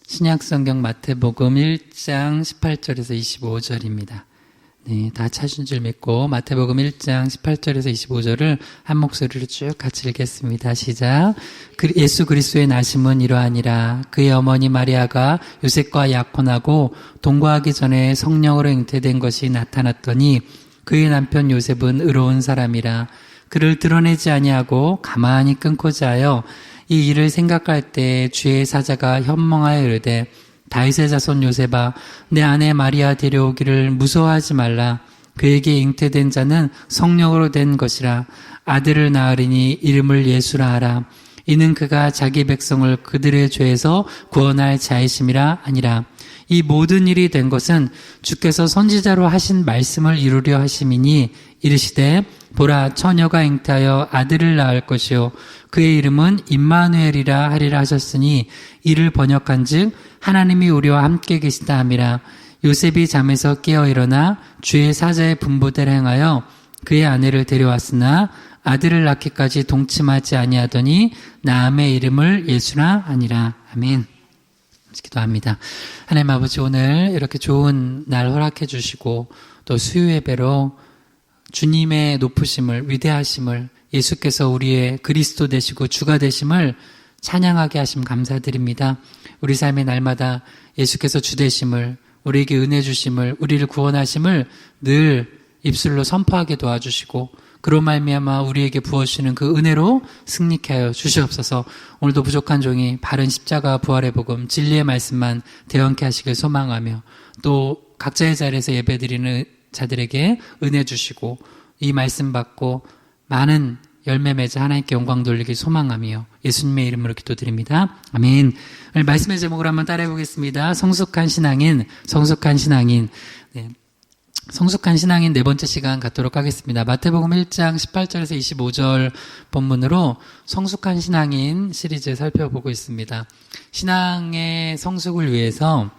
신약성경 마태복음 1장 18절에서 25절입니다. 네, 다 찾은 줄 믿고 마태복음 1장 18절에서 25절을 한 목소리로 쭉 같이 읽겠습니다. 시작. 예수 그리스도의 나심은 이러하니라. 그의 어머니 마리아가 요셉과 약혼하고 동거하기 전에 성령으로 잉태된 것이 나타났더니 그의 남편 요셉은 의로운 사람이라. 그를 드러내지 아니하고 가만히 끊고자 하여 이 일을 생각할 때 주의 사자가 현몽하여 이르되 다윗의 자손 요셉아 내 아내 마리아 데려오기를 무서워하지 말라. 그에게 잉태된 자는 성령으로 된 것이라. 아들을 낳으리니 이름을 예수라 하라. 이는 그가 자기 백성을 그들의 죄에서 구원할 자이심이라 아니라. 이 모든 일이 된 것은 주께서 선지자로 하신 말씀을 이루려 하심이니 이르시되 보라 처녀가 잉태하여 아들을 낳을 것이요 그의 이름은 임마누엘이라 하리라 하셨으니 이를 번역한즉 하나님이 우리와 함께 계시다 함이라. 요셉이 잠에서 깨어 일어나 주의 사자의 분부대로 행하여 그의 아내를 데려왔으나 아들을 낳기까지 동침하지 아니하더니 나음의 이름을 예수라 하니라. 아멘. 기도합니다. 하나님 아버지, 오늘 이렇게 좋은 날 허락해 주시고 또 수요 예배로 주님의 높으심을, 위대하심을, 예수께서 우리의 그리스도 되시고 주가 되심을 찬양하게 하심 감사드립니다. 우리 삶의 날마다 예수께서 주 되심을, 우리에게 은혜 주심을, 우리를 구원하심을 늘 입술로 선포하게 도와주시고 그로 말미암아 우리에게 부어주시는 그 은혜로 승리케 하여 주시옵소서. 오늘도 부족한 종이 바른 십자가 부활의 복음 진리의 말씀만 대언케 하시길 소망하며 또 각자의 자리에서 예배드리는 자들에게 은혜 주시고 이 말씀 받고 많은 열매 맺어 하나님께 영광 돌리길 소망하며 예수님의 이름으로 기도드립니다. 아멘. 오늘 말씀의 제목을 한번 따라해 보겠습니다. 성숙한 신앙인. 네. 성숙한 신앙인 네 번째 시간 갖도록 하겠습니다. 마태복음 1장 18절에서 25절 본문으로 성숙한 신앙인 시리즈 살펴보고 있습니다. 신앙의 성숙을 위해서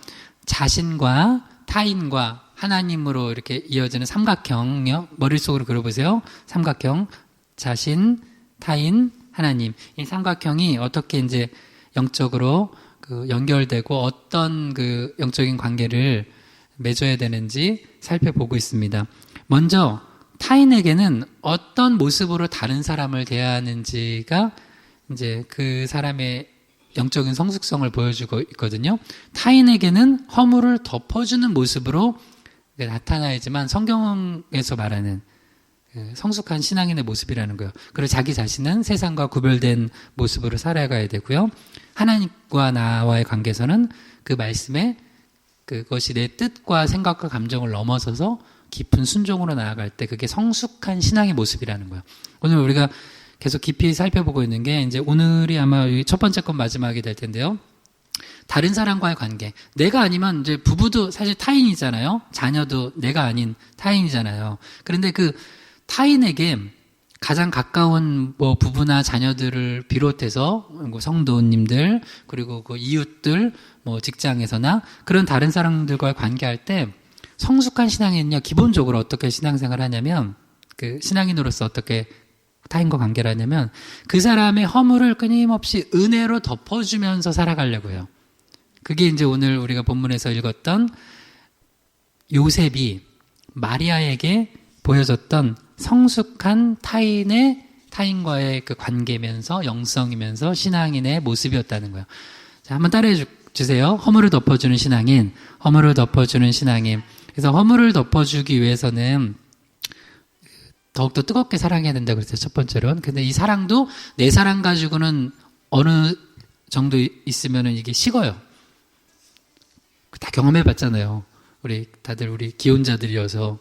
자신과 타인과 하나님으로 이렇게 이어지는 삼각형요. 머릿속으로 그려보세요. 삼각형. 자신, 타인, 하나님. 이 삼각형이 어떻게 이제 영적으로 연결되고 어떤 영적인 관계를 맺어야 되는지 살펴보고 있습니다. 먼저 타인에게는 어떤 모습으로 다른 사람을 대하는지가 이제 그 사람의 영적인 성숙성을 보여주고 있거든요. 타인에게는 허물을 덮어주는 모습으로 나타나야지만 성경에서 말하는 성숙한 신앙인의 모습이라는 거예요. 그리고 자기 자신은 세상과 구별된 모습으로 살아가야 되고요. 하나님과 나와의 관계에서는 그 말씀에 그것이 내 뜻과 생각과 감정을 넘어서서 깊은 순종으로 나아갈 때 그게 성숙한 신앙의 모습이라는 거예요. 오늘 우리가 계속 깊이 살펴보고 있는 게 이제 오늘이 아마 첫 번째 건 마지막이 될 텐데요. 다른 사람과의 관계. 내가 아니면 이제 부부도 사실 타인이잖아요. 자녀도 내가 아닌 타인이잖아요. 그런데 그 타인에게 가장 가까운 부부나 자녀들을 비롯해서 성도님들 그리고 그 이웃들 직장에서나 그런 다른 사람들과의 관계할 때 성숙한 신앙인은요 기본적으로 어떻게 신앙생활을 하냐면 그 신앙인으로서 어떻게 타인과 관계를 하냐면 그 사람의 허물을 끊임없이 은혜로 덮어주면서 살아가려고 해요. 그게 이제 오늘 우리가 본문에서 읽었던 요셉이 마리아에게 보여줬던 성숙한 타인과의 그 관계면서 영성이면서 신앙인의 모습이었다는 거예요. 자, 한번 따라해 주세요. 허물을 덮어주는 신앙인. 그래서 허물을 덮어주기 위해서는 더욱더 뜨겁게 사랑해야 된다고 그랬어요. 첫 번째로는. 근데 이 사랑도 내 사랑 가지고는 어느 정도 있으면은 이게 식어요. 다 경험해 봤잖아요. 다들 우리 기혼자들이어서.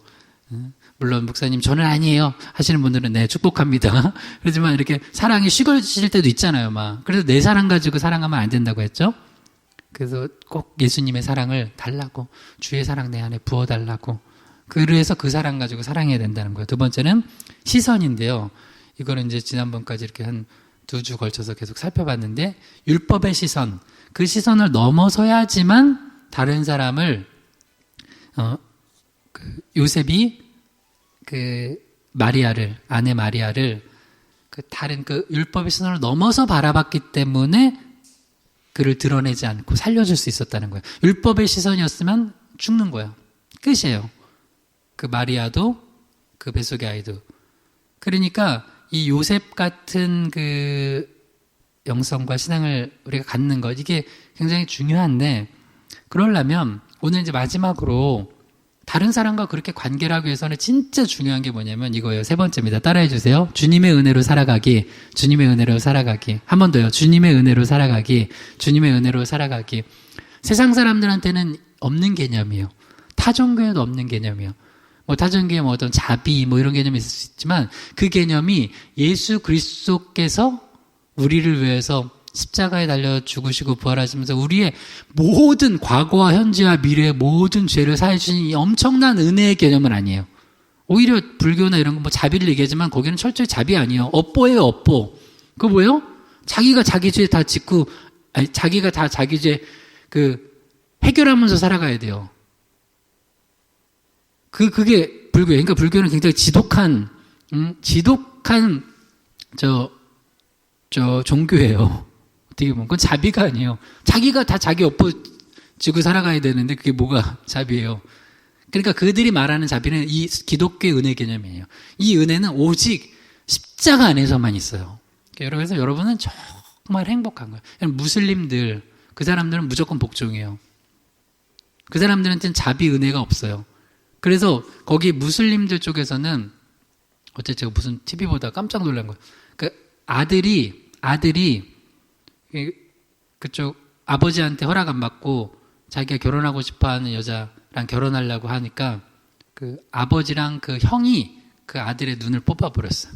물론 목사님 저는 아니에요 하시는 분들은 네 축복합니다. 그렇지만 이렇게 사랑이 식어질 때도 있잖아요. 그래서 내 사랑 가지고 사랑하면 안 된다고 했죠. 그래서 꼭 예수님의 사랑을 달라고 주의 사랑 내 안에 부어달라고 그래서 그 사랑 가지고 사랑해야 된다는 거예요. 두 번째는 시선인데요. 이거는 이제 지난번까지 이렇게 한 2주 걸쳐서 계속 살펴봤는데 율법의 시선, 그 시선을 넘어서야지만 다른 사람을 요셉이 아내 마리아를 다른 율법의 시선을 넘어서 바라봤기 때문에 그를 드러내지 않고 살려줄 수 있었다는 거예요. 율법의 시선이었으면 죽는 거예요. 끝이에요. 그 마리아도 그 뱃속의 아이도. 그러니까 이 요셉 같은 그 영성과 신앙을 우리가 갖는 것, 이게 굉장히 중요한데, 그러려면 오늘 이제 마지막으로 다른 사람과 그렇게 관계를 하기 위해서는 진짜 중요한 게 뭐냐면 이거예요. 세 번째입니다. 따라해 주세요. 주님의 은혜로 살아가기. 주님의 은혜로 살아가기. 한 번 더요. 주님의 은혜로 살아가기. 주님의 은혜로 살아가기. 세상 사람들한테는 없는 개념이에요. 타종교에도 없는 개념이에요. 뭐 타종교에 뭐 어떤 자비 뭐 이런 개념이 있을 수 있지만 그 개념이 예수 그리스도께서 우리를 위해서 십자가에 달려 죽으시고 부활하시면서 우리의 모든 과거와 현재와 미래의 모든 죄를 사해 주신 이 엄청난 은혜의 개념은 아니에요. 오히려 불교나 이런 거 뭐 자비를 얘기하지만 거기는 철저히 자비 아니에요. 업보예요, 업보. 그거 뭐예요? 자기가 자기 죄 다 짓고, 아니, 자기가 다 자기 죄 해결하면서 살아가야 돼요. 그게 불교예요. 그러니까 불교는 굉장히 지독한 종교예요. 어떻게 보면. 그건 자비가 아니에요. 자기가 다 자기 엎어지고 살아가야 되는데 그게 뭐가 자비예요. 그러니까 그들이 말하는 자비는 이 기독교의 은혜 개념이에요. 이 은혜는 오직 십자가 안에서만 있어요. 그래서 여러분은 정말 행복한 거예요. 무슬림들, 그 사람들은 무조건 복종이에요. 그 사람들한테는 자비 은혜가 없어요. 그래서 거기 무슬림들 쪽에서는 어째 제가 무슨 TV 보다 깜짝 놀란 거예요. 그 아들이 그쪽 아버지한테 허락 안 받고 자기가 결혼하고 싶어 하는 여자랑 결혼하려고 하니까 그 아버지랑 그 형이 그 아들의 눈을 뽑아버렸어요.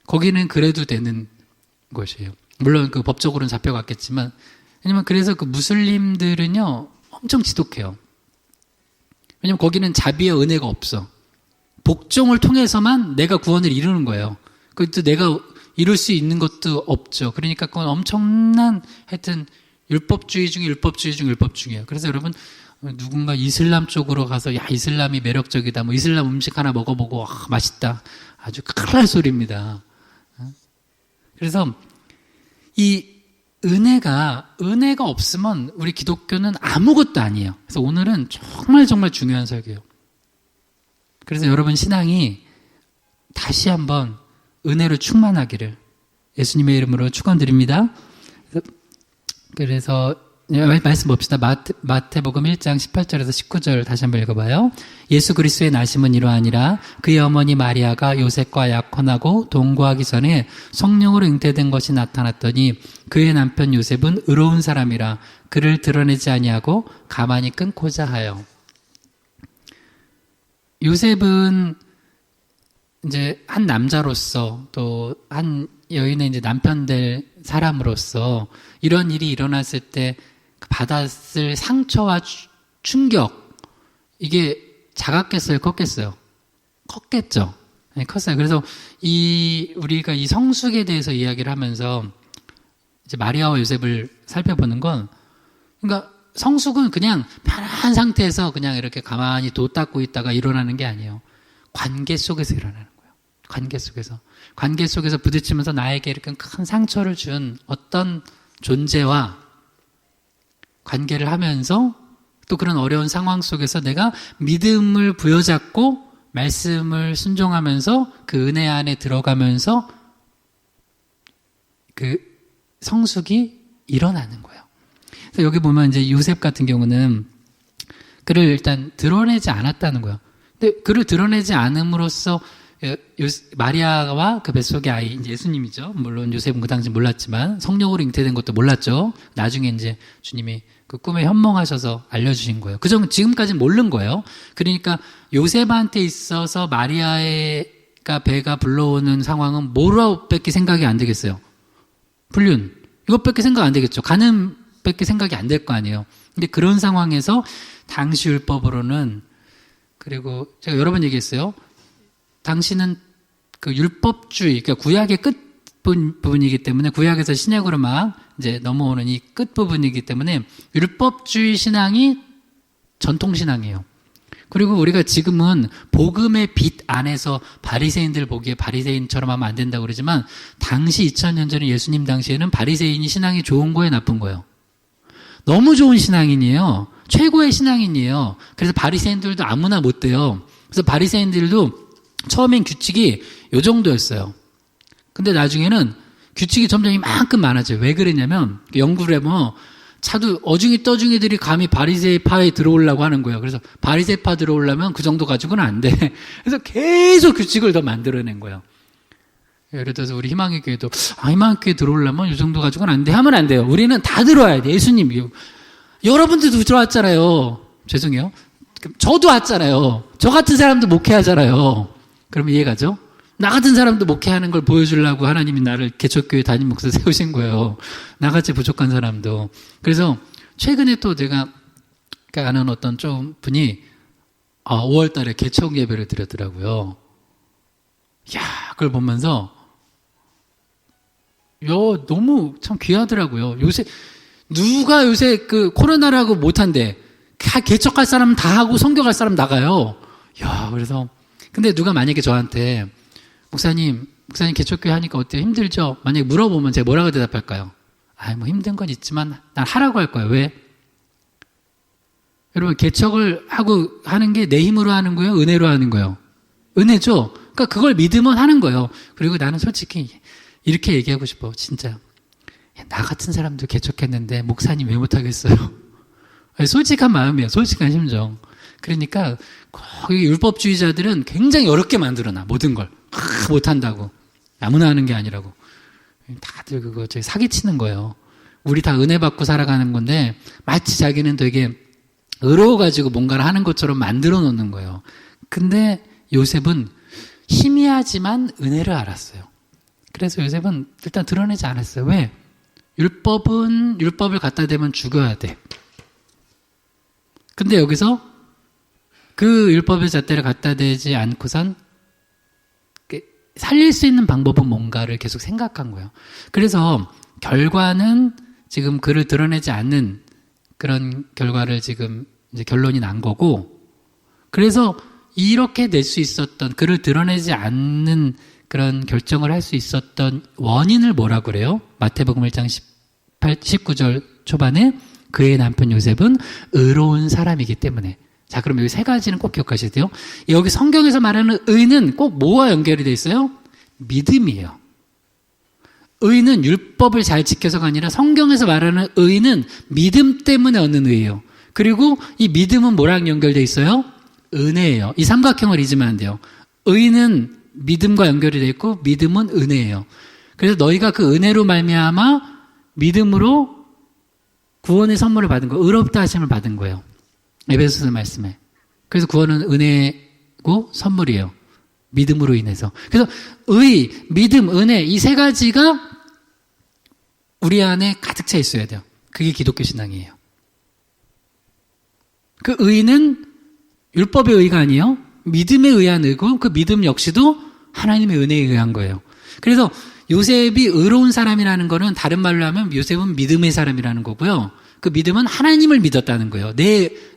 거기는 그래도 되는 것이에요. 물론 그 법적으로는 잡혀갔겠지만, 왜냐면 그래서 그 무슬림들은요, 엄청 지독해요. 왜냐면 거기는 자비와 은혜가 없어. 복종을 통해서만 내가 구원을 이루는 거예요. 그것도 내가 이룰 수 있는 것도 없죠. 그러니까 그건 엄청난 하여튼 율법주의 중에 율법주의 중 율법 중이에요. 그래서 여러분 누군가 이슬람 쪽으로 가서 야 이슬람이 매력적이다. 뭐 이슬람 음식 하나 먹어보고 맛있다. 아주 큰일 날 소리입니다. 그래서 이 은혜가 없으면 우리 기독교는 아무것도 아니에요. 그래서 오늘은 정말 중요한 설교예요. 그래서 여러분 신앙이 다시 한번 은혜로 충만하기를 예수님의 이름으로 축원드립니다. 그래서 말씀 봅시다. 마태복음 1장 18절에서 19절 다시 한번 읽어봐요. 예수 그리스도의 나심은 이러하니라. 그의 어머니 마리아가 요셉과 약혼하고 동거하기 전에 성령으로 잉태된 것이 나타났더니 그의 남편 요셉은 의로운 사람이라 그를 드러내지 아니하고 가만히 끊고자 하여. 요셉은 이제 한 남자로서 또 한 여인의 이제 남편 될 사람으로서 이런 일이 일어났을 때 받았을 상처와 충격, 이게 작았겠어요? 컸겠어요? 컸겠죠. 네, 컸어요. 그래서 우리가 이 성숙에 대해서 이야기를 하면서 이제 마리아와 요셉을 살펴보는 건, 그러니까 성숙은 그냥 편한 상태에서 그냥 이렇게 가만히 도 닦고 있다가 일어나는 게 아니에요. 관계 속에서 일어나는 거예요. 관계 속에서 부딪히면서 나에게 이렇게 큰 상처를 준 어떤 존재와 관계를 하면서 또 그런 어려운 상황 속에서 내가 믿음을 부여잡고 말씀을 순종하면서 그 은혜 안에 들어가면서 그 성숙이 일어나는 거예요. 그래서 여기 보면 이제 요셉 같은 경우는 그를 일단 드러내지 않았다는 거예요. 근데 그를 드러내지 않음으로써 마리아와 그 뱃속의 아이, 이제 예수님이죠. 물론 요셉은 그 당시 몰랐지만 성령으로 잉태된 것도 몰랐죠. 나중에 이제 주님이 그 꿈에 현몽하셔서 알려주신 거예요. 지금까지는 모르는 거예요. 그러니까 요셉한테 있어서 마리아가 배가 불러오는 상황은 뭐라고밖에 생각이 안 되겠어요. 불륜. 이것밖에 생각 안 되겠죠. 가는 밖에 생각이 안 될 거 아니에요. 근데 그런 상황에서 당시 율법으로는, 그리고 제가 여러 번 얘기했어요. 당시는 그 율법주의, 그러니까 구약의 끝부분이기 때문에, 구약에서 신약으로 막 이제 넘어오는 이 끝부분이기 때문에 율법주의 신앙이 전통신앙이에요. 그리고 우리가 지금은 복음의 빛 안에서 바리새인들 보기에 바리새인처럼 하면 안 된다고 그러지만 당시 2000년 전에 예수님 당시에는 바리새인이 신앙이 좋은 거예요, 나쁜 거예요? 너무 좋은 신앙인이에요. 최고의 신앙인이에요. 그래서 바리새인들도 아무나 못 돼요. 그래서 바리새인들도 처음엔 규칙이 요 정도였어요. 근데 나중에는 규칙이 점점 이만큼 많아져요. 왜 그러냐면 연구를 해보면 차도 어중이 떠중이들이 감히 바리새파에 들어오려고 하는 거예요. 그래서 바리새파 들어오려면 그 정도 가지고는 안 돼. 그래서 계속 규칙을 더 만들어낸 거예요. 예를 들어서 우리 희망의 교회도 희망의 교회 들어오려면 이 정도 가지고는 안 돼 하면 안 돼요. 우리는 다 들어와야 돼. 예수님 여러분들도 들어왔잖아요. 죄송해요. 저도 왔잖아요. 저 같은 사람도 목회하잖아요. 그럼 이해가죠? 나 같은 사람도 목회하는 걸 보여주려고 하나님이 나를 개척교회 담임 목사 세우신 거예요. 나같이 부족한 사람도. 그래서 최근에 또 제가 아는 어떤 좀 분이 5월 달에 개척 예배를 드렸더라고요. 이야, 그걸 보면서 너무 참 귀하더라고요. 누가 요새 그 코로나라고 못한대. 다 개척할 사람 다 하고 선교갈 사람 나가요. 야, 그래서 근데 누가 만약에 저한테 목사님 개척교회 하니까 어때요? 힘들죠? 만약에 물어보면 제가 뭐라고 대답할까요? 뭐 힘든 건 있지만 난 하라고 할 거예요. 왜? 여러분 개척을 하는 게 내 힘으로 하는 거예요? 은혜로 하는 거예요? 은혜죠? 그러니까 그걸 믿으면 하는 거예요. 그리고 나는 솔직히 이렇게 얘기하고 싶어. 진짜 나 같은 사람도 개척했는데 목사님 왜 못하겠어요? 솔직한 마음이에요. 솔직한 심정. 그러니까 거기 율법주의자들은 굉장히 어렵게 만들어놔. 모든 걸. 못한다고. 아무나 하는 게 아니라고. 다들 그거 사기치는 거예요. 우리 다 은혜 받고 살아가는 건데 마치 자기는 되게 의로워가지고 뭔가를 하는 것처럼 만들어 놓는 거예요. 근데 요셉은 희미하지만 은혜를 알았어요. 그래서 요셉은 일단 드러내지 않았어요. 왜? 율법을 갖다 대면 죽여야 돼. 근데 여기서 그 율법의 잣대를 갖다 대지 않고선 살릴 수 있는 방법은 뭔가를 계속 생각한 거예요. 그래서 결과는 지금 그를 드러내지 않는 그런 결과를 지금 이제 결론이 난 거고, 그래서 이렇게 낼 수 있었던, 그를 드러내지 않는 그런 결정을 할 수 있었던 원인을 뭐라 그래요? 마태복음 1장 19절 초반에 그의 남편 요셉은 의로운 사람이기 때문에. 자, 그럼 여기 세 가지는 꼭 기억하셔야 돼요. 여기 성경에서 말하는 의는 꼭 뭐와 연결이 돼 있어요? 믿음이에요. 의는 율법을 잘 지켜서가 아니라 성경에서 말하는 의는 믿음 때문에 얻는 의예요. 그리고 이 믿음은 뭐랑 연결돼 있어요? 은혜예요. 이 삼각형을 잊으면 안 돼요. 의는 믿음과 연결이 돼 있고 믿음은 은혜예요. 그래서 너희가 그 은혜로 말미암아 믿음으로 구원의 선물을 받은 거예요. 의롭다 하심을 받은 거예요. 에베소서 말씀에. 그래서 구원은 은혜고 선물이에요. 믿음으로 인해서. 그래서 의, 믿음, 은혜 이 세 가지가 우리 안에 가득 차 있어야 돼요. 그게 기독교 신앙이에요. 그 의는 율법의 의가 아니에요. 믿음에 의한 의고 그 믿음 역시도 하나님의 은혜에 의한 거예요. 그래서 요셉이 의로운 사람이라는 거는 다른 말로 하면 요셉은 믿음의 사람이라는 거고요. 그 믿음은 하나님을 믿었다는 거예요.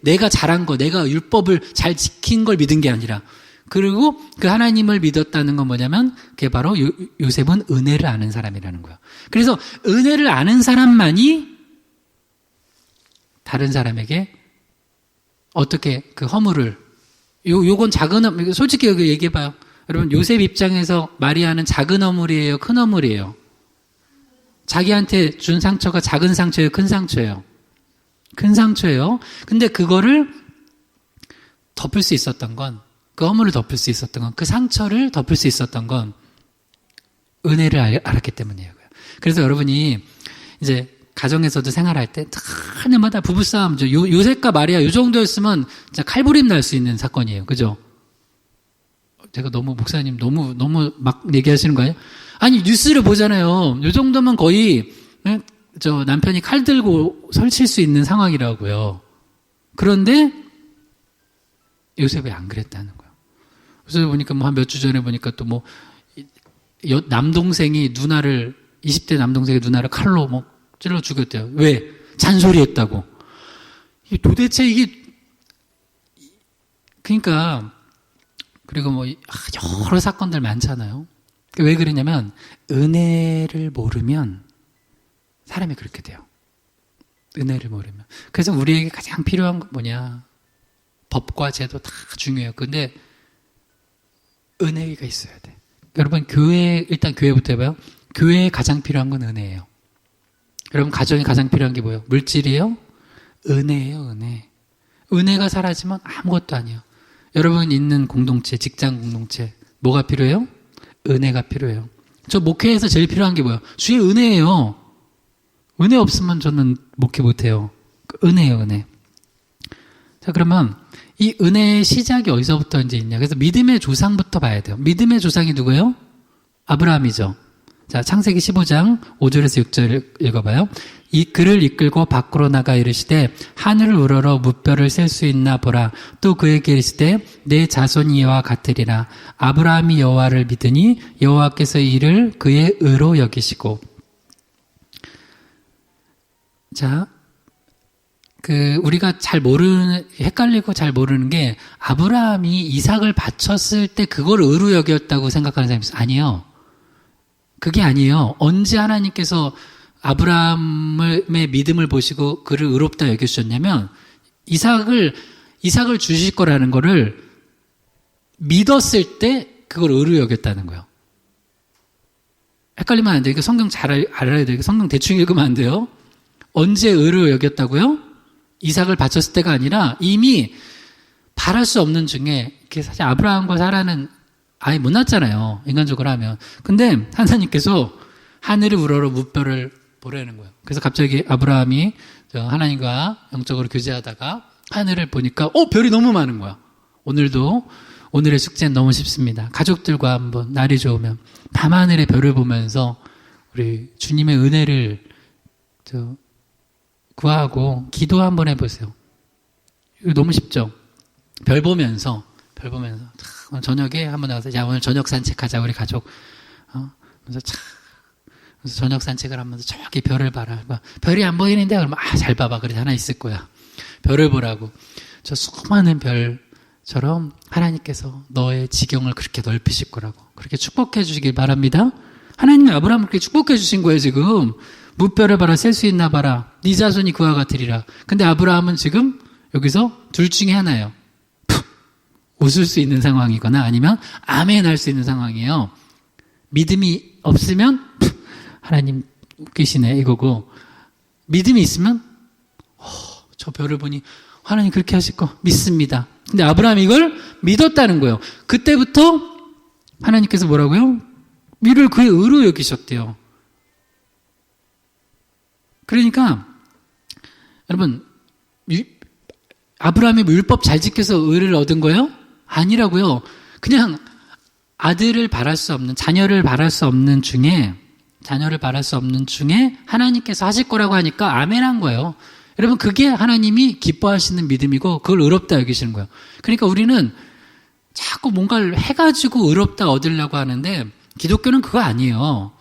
내가 잘한 거, 내가 율법을 잘 지킨 걸 믿은 게 아니라. 그리고 그 하나님을 믿었다는 건 뭐냐면 그게 바로 요셉은 은혜를 아는 사람이라는 거예요. 그래서 은혜를 아는 사람만이 다른 사람에게 어떻게 그 허물을 요건 작은 허물, 솔직히 여기 얘기해봐요. 여러분 요셉 입장에서 마리아는 작은 허물이에요? 큰 허물이에요? 자기한테 준 상처가 작은 상처예요? 큰 상처예요? 큰 상처예요. 근데 그거를 덮을 수 있었던 건, 그 허물을 덮을 수 있었던 건, 그 상처를 덮을 수 있었던 건 은혜를 알았기 때문이에요. 그래서 여러분이 이제 가정에서도 생활할 때 하나마다 부부싸움, 요셉과 마리아 요 정도였으면 진짜 칼부림 날 수 있는 사건이에요. 그죠? 제가 너무 목사님 너무 막 얘기하시는 거예요? 아니 뉴스를 보잖아요. 요 정도면 거의 저 남편이 칼 들고 설칠 수 있는 상황이라고요. 그런데 요셉이 안 그랬다는 거예요. 그래서 보니까 뭐 한 몇 주 전에 보니까 또 뭐 남동생이 20대 남동생의 누나를 칼로 뭐 찔러 죽였대요. 왜? 잔소리했다고. 도대체 이게 그러니까 그리고 뭐 여러 사건들 많잖아요. 왜 그러냐면 은혜를 모르면 사람이 그렇게 돼요. 은혜를 모르면. 그래서 우리에게 가장 필요한 건 뭐냐? 법과 제도 다 중요해요. 근데 은혜가 있어야 돼. 여러분 일단 교회부터 해봐요. 교회에 가장 필요한 건 은혜예요. 여러분 가정에 가장 필요한 게 뭐예요? 물질이에요? 은혜예요. 은혜. 은혜가 사라지면 아무것도 아니에요. 여러분 있는 공동체, 직장 공동체 뭐가 필요해요? 은혜가 필요해요. 저 목회에서 제일 필요한 게 뭐예요? 주의 은혜예요. 은혜 없으면 저는 목회 못해요. 은혜예요. 은혜. 자, 그러면 이 은혜의 시작이 어디서부터 이제 있냐? 그래서 믿음의 조상부터 봐야 돼요. 믿음의 조상이 누구예요? 아브라함이죠. 자, 창세기 15장 5절에서 6절 읽어봐요. 이 그를 이끌고 밖으로 나가 이르시되 하늘을 우러러 무뼈를 셀 수 있나 보라. 또 그에게 이르시되 내 자손이 이와 같으리라. 아브라함이 여호와를 믿으니 여호와께서 이를 그의 의로 여기시고. 자, 우리가 헷갈리고 잘 모르는 게 아브라함이 이삭을 바쳤을 때 그걸 의로 여겼다고 생각하는 사람이 있어요. 아니에요. 그게 아니에요. 언제 하나님께서 아브라함의 믿음을 보시고 그를 의롭다 여겨주셨냐면 이삭을 주실 거라는 거를 믿었을 때 그걸 의로 여겼다는 거예요. 헷갈리면 안 돼요. 이거 성경 잘 알아야 돼요. 성경 대충 읽으면 안 돼요. 언제 의로 여겼다고요? 이삭을 바쳤을 때가 아니라 이미 바랄 수 없는 중에 사실 아브라함과 사라는 아예 못 낳았잖아요. 인간적으로 하면. 근데 하나님께서 하늘을 우러러 무뼈를 보라는 거예요. 그래서 갑자기 아브라함이 하나님과 영적으로 교제하다가 하늘을 보니까 별이 너무 많은 거야. 오늘의 숙제는 너무 쉽습니다. 가족들과 한번 날이 좋으면 밤하늘의 별을 보면서 우리 주님의 은혜를 구하고 기도 한번 해보세요. 이거 너무 쉽죠? 별 보면서 오늘 저녁에 한번 나가서 야 오늘 저녁 산책하자 우리 가족. 그래서 저녁 산책을 하면서 저기 별을 봐라. 별이 안 보이는데 그러면 잘 봐봐. 그래 하나 있을 거야. 별을 보라고. 저 수많은 별처럼 하나님께서 너의 지경을 그렇게 넓히실 거라고. 그렇게 축복해 주시길 바랍니다. 하나님이 아브라함을 그렇게 축복해 주신 거예요 지금. 무뼈를 봐라 셀 수 있나 봐라. 네 자손이 그와 같으리라. 근데 아브라함은 지금 여기서 둘 중에 하나예요. 웃을 수 있는 상황이거나 아니면 아멘 할 수 있는 상황이에요. 믿음이 없으면 하나님 웃기시네 이거고, 믿음이 있으면 저 별을 보니 하나님 그렇게 하실 거 믿습니다. 근데 아브라함이 이걸 믿었다는 거예요. 그때부터 하나님께서 뭐라고요? 이를 그의 의로 여기셨대요. 그러니까 여러분 아브라함이 율법 잘 지켜서 의를 얻은 거예요? 아니라고요. 그냥 아들을 바랄 수 없는, 자녀를 바랄 수 없는 중에 하나님께서 하실 거라고 하니까 아멘한 거예요. 여러분 그게 하나님이 기뻐하시는 믿음이고 그걸 의롭다 여기시는 거예요. 그러니까 우리는 자꾸 뭔가를 해가지고 의롭다 얻으려고 하는데 기독교는 그거 아니에요.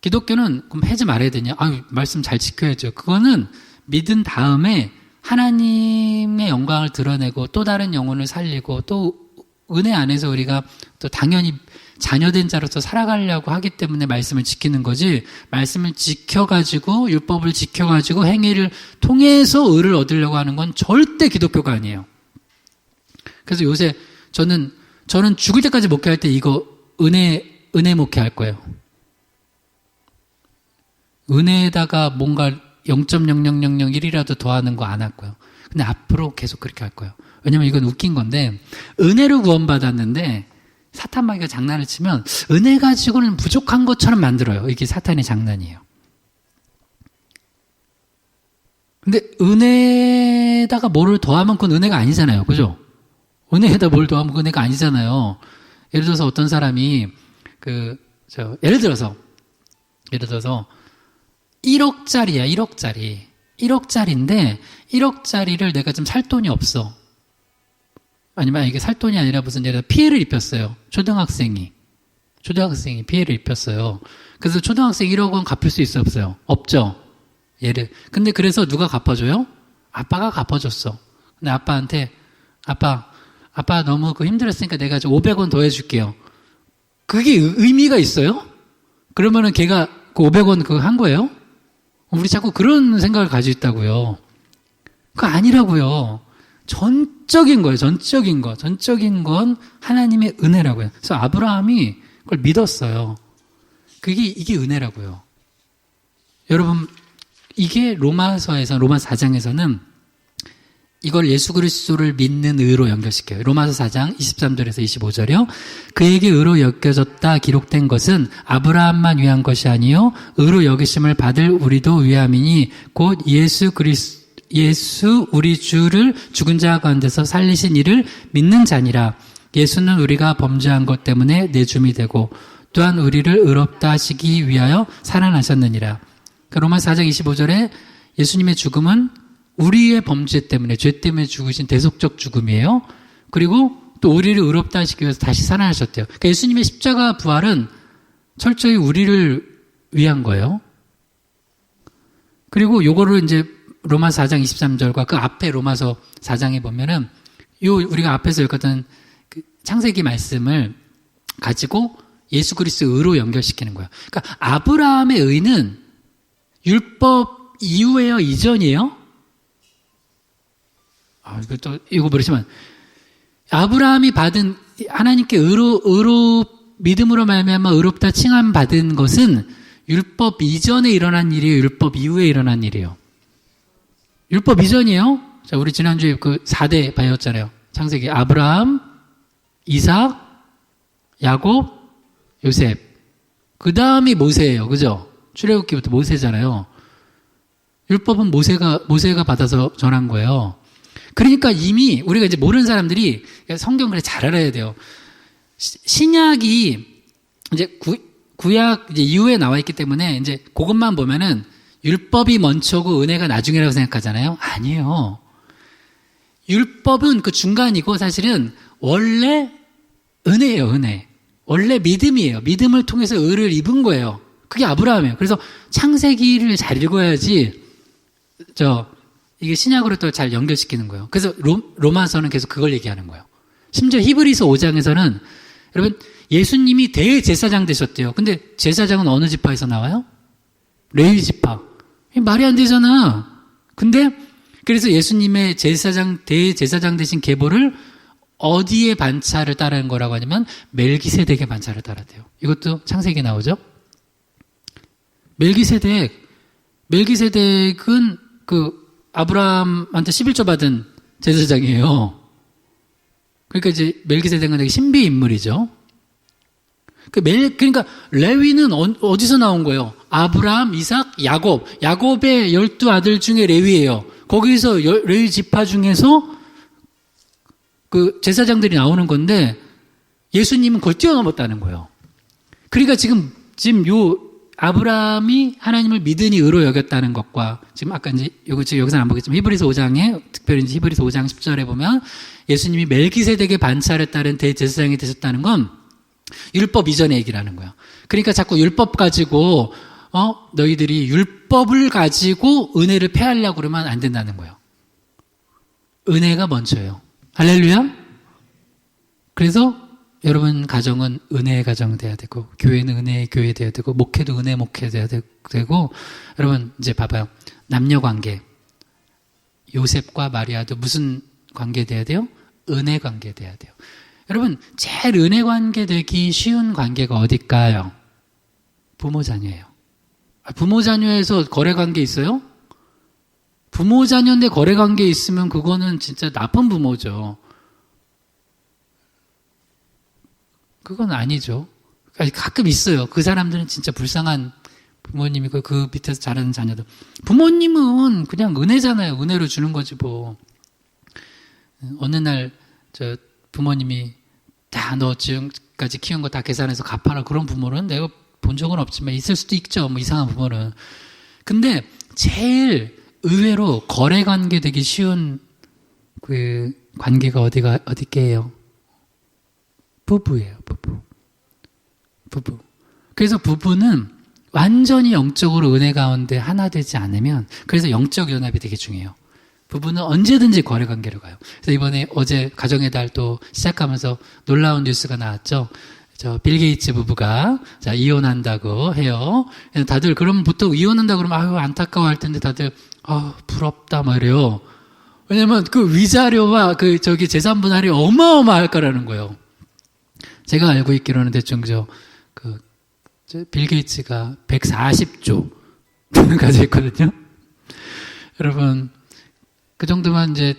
기독교는 그럼 하지 말아야 되냐? 말씀 잘 지켜야죠. 그거는 믿은 다음에 하나님의 영광을 드러내고 또 다른 영혼을 살리고 또 은혜 안에서 우리가 또 당연히 자녀된 자로서 살아가려고 하기 때문에 말씀을 지키는 거지, 말씀을 지켜가지고 율법을 지켜가지고 행위를 통해서 의를 얻으려고 하는 건 절대 기독교가 아니에요. 그래서 요새 저는 죽을 때까지 목회할 때 이거 은혜 목회할 거예요. 은혜에다가 뭔가 0.0001이라도 더하는 거 안 할 거예요. 근데 앞으로 계속 그렇게 할 거예요. 왜냐면 이건 웃긴 건데, 은혜로 구원받았는데 사탄 마귀가 장난을 치면 은혜 가지고는 부족한 것처럼 만들어요. 이게 사탄의 장난이에요. 근데 은혜에다가 뭐를 더하면 그건 은혜가 아니잖아요. 그죠? 은혜에다 뭘 더하면 그건 은혜가 아니잖아요. 예를 들어서 어떤 사람이 예를 들어서 1억짜리야, 1억짜리인데 1억짜리를 내가 좀 살 돈이 없어. 아니면 이게 살 돈이 아니라 무슨 예를 들어 피해를 입혔어요. 초등학생이 피해를 입혔어요. 그래서 초등학생 1억 원 갚을 수 있어요, 없어요? 없죠. 근데 그래서 누가 갚아줘요? 아빠가 갚아줬어. 근데 아빠한테 아빠 아빠 너무 힘들었으니까 내가 500원 더 해줄게요. 그게 의미가 있어요? 그러면은 걔가 그 500원 그거 한 거예요? 우리 자꾸 그런 생각을 가지고 있다고요. 그거 아니라고요. 전적인 거예요. 전적인 거. 전적인 건 하나님의 은혜라고요. 그래서 아브라함이 그걸 믿었어요. 이게 은혜라고요. 여러분, 이게 로마 4장에서는 이걸 예수 그리스도를 믿는 의로 연결시켜요. 로마서 4장 23절에서 25절이요. 그에게 의로 여겨졌다 기록된 것은 아브라함만 위한 것이 아니요 의로 여기심을 받을 우리도 위함이니 곧 예수 우리 주를 죽은 자 가운데서 살리신 이를 믿는 자니라. 예수는 우리가 범죄한 것 때문에 내줌이 되고 또한 우리를 의롭다 하시기 위하여 살아나셨느니라. 그러니까 로마서 4장 25절에 예수님의 죽음은 우리의 범죄 때문에, 죄 때문에 죽으신 대속적 죽음이에요. 그리고 또 우리를 의롭다 하시기 위해서 다시 살아나셨대요. 그러니까 예수님의 십자가 부활은 철저히 우리를 위한 거예요. 그리고 요거를 이제 로마서 4장 23절과 그 앞에 로마서 4장에 보면은 우리가 앞에서 읽었던 그 창세기 말씀을 가지고 예수 그리스도 의로 연결시키는 거예요. 그러니까 아브라함의 의는 율법 이후에요, 이전이에요? 이거 모르지만, 아브라함이 받은, 하나님께 의로, 믿음으로 말미암아 의롭다 칭함 받은 것은 율법 이전에 일어난 일이에요, 율법 이후에 일어난 일이에요? 율법 이전이에요? 자, 우리 지난주에 그 4대 배웠잖아요. 창세기. 아브라함, 이삭, 야곱, 요셉. 그 다음이 모세예요. 그죠? 출애굽기부터 모세잖아요. 율법은 모세가 받아서 전한 거예요. 그러니까 이미 우리가 이제 모르는 사람들이 성경을 잘 알아야 돼요. 신약이 이제 구약 이제 이후에 나와 있기 때문에 이제 그것만 보면은 율법이 먼저고 은혜가 나중이라고 생각하잖아요. 아니에요. 율법은 그 중간이고 사실은 원래 은혜예요, 은혜. 원래 믿음이에요. 믿음을 통해서 의를 입은 거예요. 그게 아브라함이에요. 그래서 창세기를 잘 읽어야지 이게 신약으로 또 잘 연결시키는 거예요. 그래서 로마서는 계속 그걸 얘기하는 거예요. 심지어 히브리서 5장에서는 여러분 예수님이 대제사장 되셨대요. 근데 제사장은 어느 지파에서 나와요? 레위 지파. 말이 안 되잖아. 근데 그래서 예수님의 대제사장 되신 계보를 어디에 반차를 따르는 거라고 하냐면 멜기세덱의 반차를 따라대요. 이것도 창세기에 나오죠. 멜기세덱은 그 아브라함한테 11조 받은 제사장이에요. 그러니까 이제 멜기세덱은 되게 신비 인물이죠. 그러니까 레위는 어디서 나온 거예요? 아브라함, 이삭, 야곱. 야곱의 12아들 중에 레위예요. 거기서 레위 지파 중에서 그 제사장들이 나오는 건데 예수님은 그걸 뛰어넘었다는 거예요. 그러니까 지금 요 아브라함이 하나님을 믿으니 의로 여겼다는 것과 지금 아까 이제 여기서는 안 보겠지만 히브리서 5장에 특별히 이제 히브리서 5장 10절에 보면 예수님이 멜기세덱의 반차를 따른 대제사장이 되셨다는 건 율법 이전의 얘기라는 거예요. 그러니까 자꾸 율법 가지고 너희들이 율법을 가지고 은혜를 패하려고 그러면 안 된다는 거예요. 은혜가 먼저예요. 할렐루야. 그래서 여러분 가정은 은혜의 가정 돼야 되고 교회는 은혜의 교회 돼야 되고 목회도 은혜 목회 돼야 되고 여러분 이제 봐봐요. 남녀 관계 요셉과 마리아도 무슨 관계 돼야 돼요? 은혜 관계 돼야 돼요. 여러분 제일 은혜 관계 되기 쉬운 관계가 어딜까요? 부모 자녀예요. 부모 자녀에서 거래 관계 있어요? 부모 자녀인데 거래 관계 있으면 그거는 진짜 나쁜 부모죠. 그건 아니죠. 가끔 있어요. 그 사람들은 진짜 불쌍한 부모님이고 그 밑에서 자라는 자녀들. 부모님은 그냥 은혜잖아요. 은혜로 주는 거지 뭐. 어느 날 부모님이 다 너 지금까지 키운 거 다 계산해서 갚아라. 그런 부모는 내가 본 적은 없지만 있을 수도 있죠. 뭐 이상한 부모는. 근데 제일 의외로 거래 관계 되기 쉬운 그 관계가 어디게요? 부부예요, 부부. 그래서 부부는 완전히 영적으로 은혜 가운데 하나 되지 않으면, 그래서 영적 연합이 되게 중요해요. 부부는 언제든지 거래 관계로 가요. 그래서 이번에 어제 가정의 달 또 시작하면서 놀라운 뉴스가 나왔죠. 빌 게이츠 부부가 이혼한다고 해요. 다들 그러면 보통 이혼한다 그러면 아유 안타까워 할 텐데 다들 부럽다 뭐 이래요. 왜냐면 그 위자료와 재산 분할이 어마어마할 거라는 거예요. 제가 알고 있기로는 대충 빌 게이츠가 140조 가지고 있거든요. 여러분, 그 정도면 이제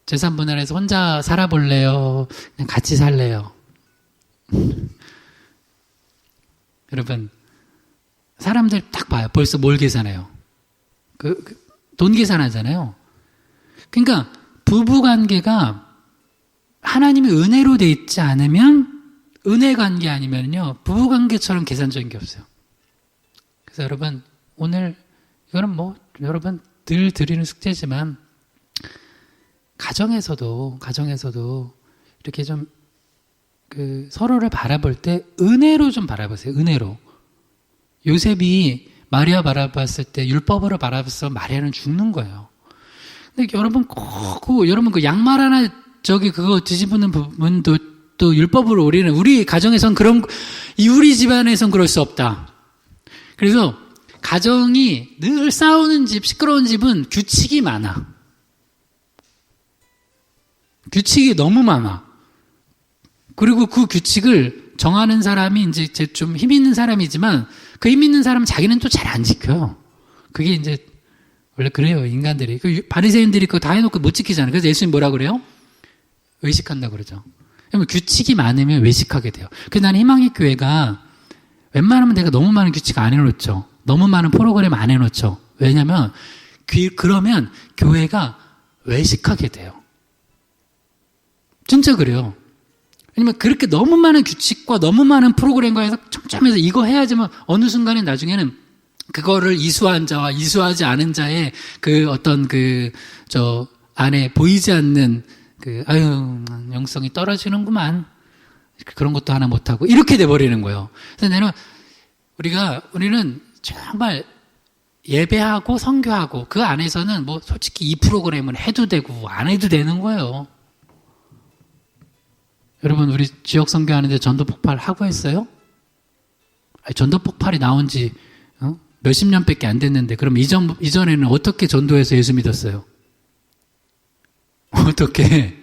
재산 분할해서 혼자 살아볼래요? 그냥 같이 살래요? 여러분, 사람들 딱 봐요. 벌써 뭘 계산해요? 돈 계산하잖아요. 그러니까, 부부 관계가 하나님의 은혜로 돼 있지 않으면, 은혜 관계 아니면요, 부부 관계처럼 계산적인 게 없어요. 그래서 여러분, 오늘, 이거는 여러분 늘 드리는 숙제지만, 가정에서도 이렇게 좀, 서로를 바라볼 때 은혜로 좀 바라보세요. 은혜로. 요셉이 마리아 바라봤을 때 율법으로 바라봤을 마리아는 죽는 거예요. 근데 여러분 여러분 그 양말 하나 그거 뒤집는 부분도 또 율법으로 우리 가정에선 우리 집안에선 그럴 수 없다. 그래서 가정이 늘 싸우는 집, 시끄러운 집은 규칙이 많아. 규칙이 너무 많아. 그리고 그 규칙을 정하는 사람이 이제 좀 힘 있는 사람이지만 그 힘 있는 사람은 자기는 또 잘 안 지켜요. 그게 이제 원래 그래요, 인간들이. 바리새인들이 그거 다 해놓고 못 지키잖아요. 그래서 예수님 뭐라 그래요? 외식한다고 그러죠. 그러면 규칙이 많으면 외식하게 돼요. 그래서 나는 희망의 교회가 웬만하면 내가 너무 많은 규칙 안 해놓죠. 너무 많은 프로그램 안 해놓죠. 왜냐면 그러면 교회가 외식하게 돼요. 진짜 그래요. 왜냐면 그렇게 너무 많은 규칙과 너무 많은 프로그램과 해서 촘촘해서 이거 해야지만 어느 순간에 나중에는 그거를 이수한 자와 이수하지 않은 자의 안에 보이지 않는 영성이 떨어지는구만. 그런 것도 하나 못하고 이렇게 돼버리는 거예요. 그래서 우리는 정말 예배하고 선교하고 그 안에서는 솔직히 이 프로그램은 해도 되고 안 해도 되는 거예요. 여러분, 우리 지역 선교하는데 전도 폭발 하고 했어요? 전도 폭발이 나온 지 몇십 년밖에 안 됐는데 그럼 이전에는 어떻게 전도해서 예수 믿었어요? 어떻게?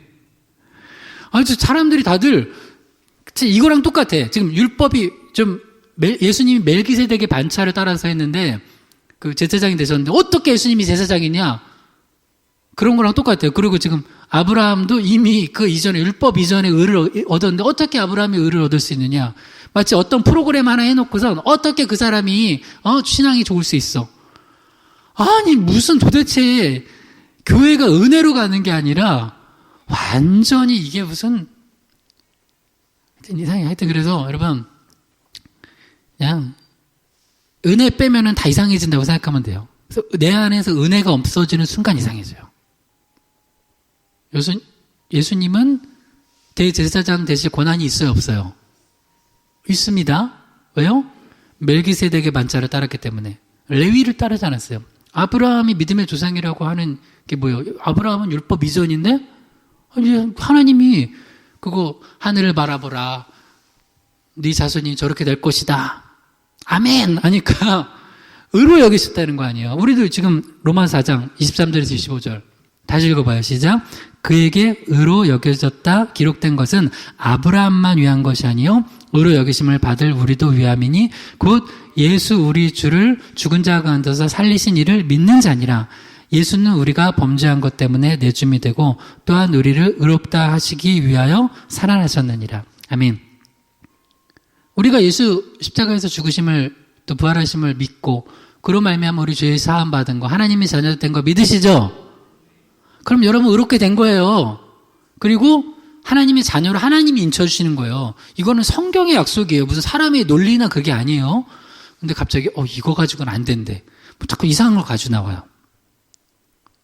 사람들이 다들 이거랑 똑같아. 지금 율법이 예수님이 멜기세덱의 반차를 따라서 했는데 제사장이 되셨는데 어떻게 예수님이 제사장이냐? 그런 거랑 똑같아요. 그리고 지금 아브라함도 이미 율법 이전에 의를 얻었는데 어떻게 아브라함이 의를 얻을 수 있느냐? 마치 어떤 프로그램 하나 해놓고선 어떻게 그 사람이 신앙이 좋을 수 있어? 아니 무슨 도대체 교회가 은혜로 가는 게 아니라 완전히 이게 무슨 이상해. 하여튼 그래서 여러분 그냥 은혜 빼면은 다 이상해진다고 생각하면 돼요. 그래서 내 안에서 은혜가 없어지는 순간 이상해져요. 예수님은 대제사장 되실 권한이 있어요, 없어요? 있습니다. 왜요? 멜기세덱의 반차를 따랐기 때문에. 레위를 따르지 않았어요. 아브라함이 믿음의 조상이라고 하는 게 뭐예요? 아브라함은 율법 이전인데 하나님이 그거 하늘을 바라보라. 네 자손이 저렇게 될 것이다. 아멘! 하니까 의로 여기셨다는 거 아니에요. 우리도 지금 로마서 4장 23절에서 25절 다시 읽어봐요. 시작. 그에게 의로 여겨졌다 기록된 것은 아브라함만 위한 것이 아니요 의로 여기심을 받을 우리도 위함이니 곧 예수 우리 주를 죽은 자 가운데서 살리신 이를 믿는 자니라. 예수는 우리가 범죄한 것 때문에 내줌이 되고 또한 우리를 의롭다 하시기 위하여 살아나셨느니라. 아멘. 우리가 예수 십자가에서 죽으심을 또 부활하심을 믿고 그로 말미암아 우리 죄의 사함 받은 거 하나님의 자녀 된 거 믿으시죠? 그럼 여러분 의롭게 된 거예요. 그리고 하나님의 자녀로 하나님이 인쳐주시는 거예요. 이거는 성경의 약속이에요. 무슨 사람의 논리나 그게 아니에요. 근데 갑자기 이거 가지고는 안 된대. 자꾸 이상한 걸 가지고 나와요.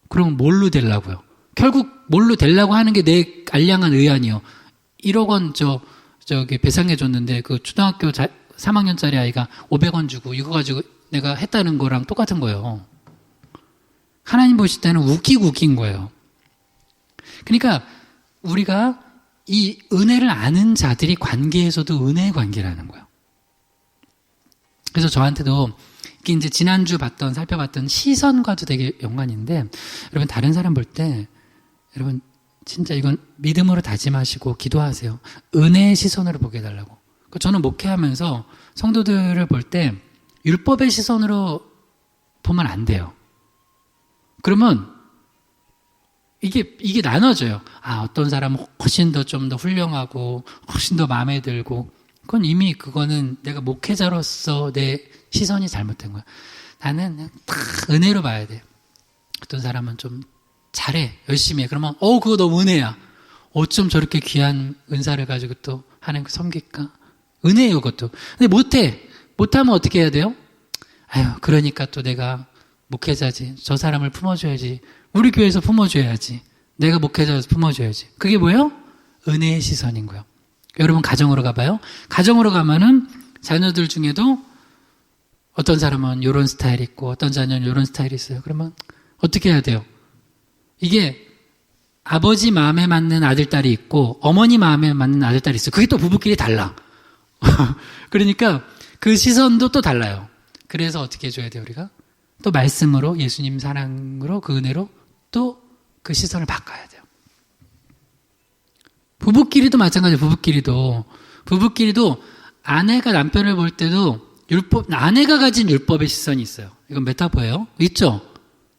그럼 뭘로 되려고요? 결국 뭘로 되려고 하는 게 내 알량한 의안이요. 1억 원 배상해 줬는데 그 초등학교 3학년짜리 아이가 500원 주고 이거 가지고 내가 했다는 거랑 똑같은 거예요. 하나님 보실 때는 웃기고 웃긴 거예요. 그러니까 우리가 이 은혜를 아는 자들이 관계에서도 은혜의 관계라는 거예요. 그래서 저한테도 이게 이제 지난주 살펴봤던 시선과도 되게 연관인데, 여러분 다른 사람 볼 때 여러분 진짜 이건 믿음으로 다짐하시고 기도하세요. 은혜의 시선으로 보게 해달라고. 저는 목회하면서 성도들을 볼 때 율법의 시선으로 보면 안 돼요. 그러면 이게 나눠져요. 어떤 사람은 훨씬 더 좀 더 훌륭하고 훨씬 더 마음에 들고, 그거는 내가 목회자로서 내 시선이 잘못된 거야. 나는 그냥 다 은혜로 봐야 돼. 어떤 사람은 좀 잘해, 열심히 해. 그러면 그거 너무 은혜야. 어쩜 저렇게 귀한 은사를 가지고 또 하나님 섬길까? 은혜예요, 그것도. 근데 못하면 어떻게 해야 돼요? 그러니까 또 내가 목회자지. 저 사람을 품어줘야지. 우리 교회에서 품어줘야지. 내가 목회자여서 품어줘야지. 그게 뭐예요? 은혜의 시선인 거예요. 여러분 가정으로 가봐요. 가정으로 가면은 자녀들 중에도 어떤 사람은 이런 스타일이 있고 어떤 자녀는 이런 스타일이 있어요. 그러면 어떻게 해야 돼요? 이게 아버지 마음에 맞는 아들, 딸이 있고 어머니 마음에 맞는 아들, 딸이 있어요. 그게 또 부부끼리 달라. 그러니까 그 시선도 또 달라요. 그래서 어떻게 해줘야 돼요, 우리가? 또 말씀으로, 예수님 사랑으로, 그 은혜로 또 그 시선을 바꿔야 돼요. 부부끼리도 마찬가지예요. 부부끼리도 아내가 남편을 볼 때도 아내가 가진 율법의 시선이 있어요. 이건 메타포예요. 있죠?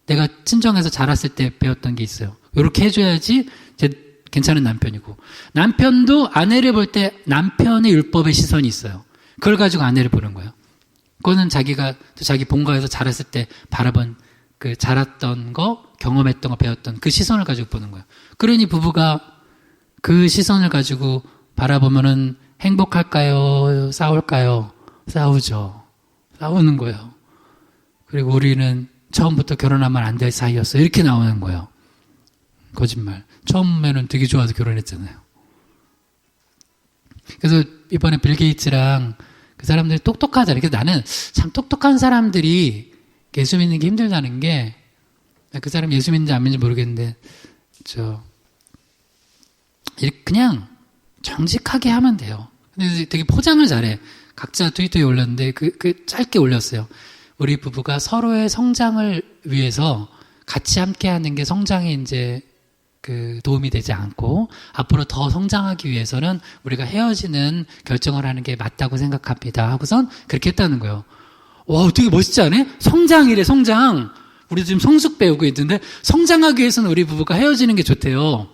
내가 친정에서 자랐을 때 배웠던 게 있어요. 이렇게 해줘야지 괜찮은 남편이고, 남편도 아내를 볼 때 남편의 율법의 시선이 있어요. 그걸 가지고 아내를 보는 거예요. 그거는 자기가 또 자기 본가에서 자랐을 때 바라본 자랐던 거, 경험했던 거, 배웠던 그 시선을 가지고 보는 거예요. 그러니 부부가 그 시선을 가지고 바라보면은 행복할까요? 싸울까요? 싸우죠. 싸우는 거예요. 그리고 우리는 처음부터 결혼하면 안 될 사이였어. 이렇게 나오는 거예요. 거짓말. 처음에는 되게 좋아서 결혼했잖아요. 그래서 이번에 빌 게이츠랑 그 사람들이 똑똑하잖아요. 그래서 나는 참 똑똑한 사람들이 예수 믿는 게 힘들다는 게, 그 사람 예수 믿는지 안 믿는지 모르겠는데, 그냥 정직하게 하면 돼요. 근데 되게 포장을 잘해. 각자 트위터에 올렸는데, 짧게 올렸어요. 우리 부부가 서로의 성장을 위해서 같이 함께 하는 게 성장에 이제 도움이 되지 않고, 앞으로 더 성장하기 위해서는 우리가 헤어지는 결정을 하는 게 맞다고 생각합니다 하고선 그렇게 했다는 거예요. 와, 되게 멋있지 않아요? 성장이래, 성장. 우리도 지금 성숙 배우고 있는데, 성장하기 위해서는 우리 부부가 헤어지는 게 좋대요.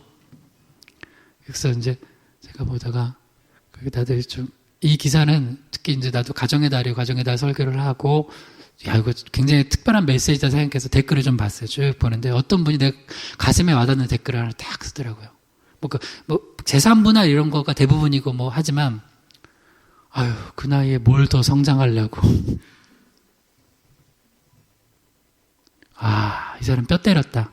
그래서 이제 제가 보다가, 다들 이 기사는 특히 이제 나도 가정의 달 설교를 하고, 이거 굉장히 특별한 메시지다 생각해서 댓글을 좀 봤어요. 쭉 보는데, 어떤 분이 내 가슴에 와닿는 댓글을 하나 딱 쓰더라고요. 재산분할 이런 거가 대부분이고 하지만, 그 나이에 뭘 더 성장하려고. 이 사람 뼈 때렸다.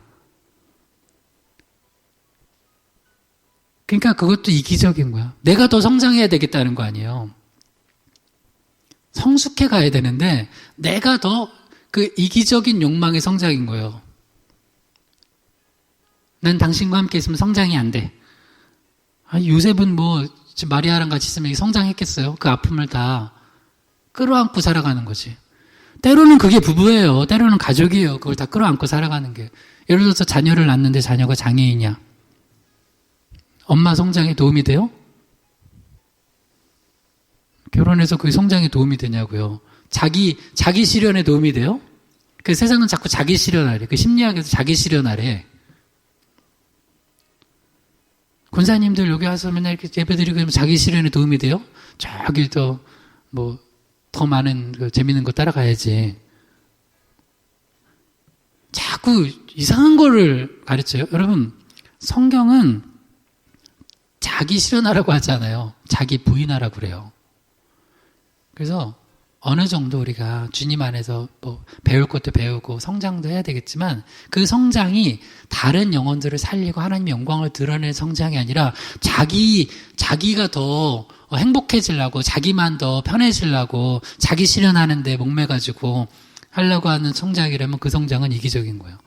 그러니까 그것도 이기적인 거야. 내가 더 성장해야 되겠다는 거 아니에요. 성숙해 가야 되는데 내가 더 이기적인 욕망의 성장인 거예요. 난 당신과 함께 있으면 성장이 안 돼. 요셉은 지금 마리아랑 같이 있으면 성장했겠어요? 그 아픔을 다 끌어안고 살아가는 거지. 때로는 그게 부부예요. 때로는 가족이에요. 그걸 다 끌어안고 살아가는 게. 예를 들어서 자녀를 낳는데 자녀가 장애인이야. 엄마 성장에 도움이 돼요? 결혼해서 그 성장에 도움이 되냐고요. 자기 실현에 도움이 돼요? 그 세상은 자꾸 자기 실현하래. 그 심리학에서 자기 실현하래. 권사님들 여기 와서 맨날 이렇게 예배드리고 자기 실현에 도움이 돼요? 저기 더 많은 재밌는 거 따라가야지. 자꾸 이상한 거를 가르쳐요. 여러분, 성경은 자기 실현하라고 하지 않아요. 자기 부인하라고 그래요. 그래서 어느 정도 우리가 주님 안에서 배울 것도 배우고 성장도 해야 되겠지만, 그 성장이 다른 영혼들을 살리고 하나님의 영광을 드러내는 성장이 아니라 자기가 더 행복해지려고, 자기만 더 편해지려고, 자기 실현하는 데 목매가지고 하려고 하는 성장이라면 그 성장은 이기적인 거예요.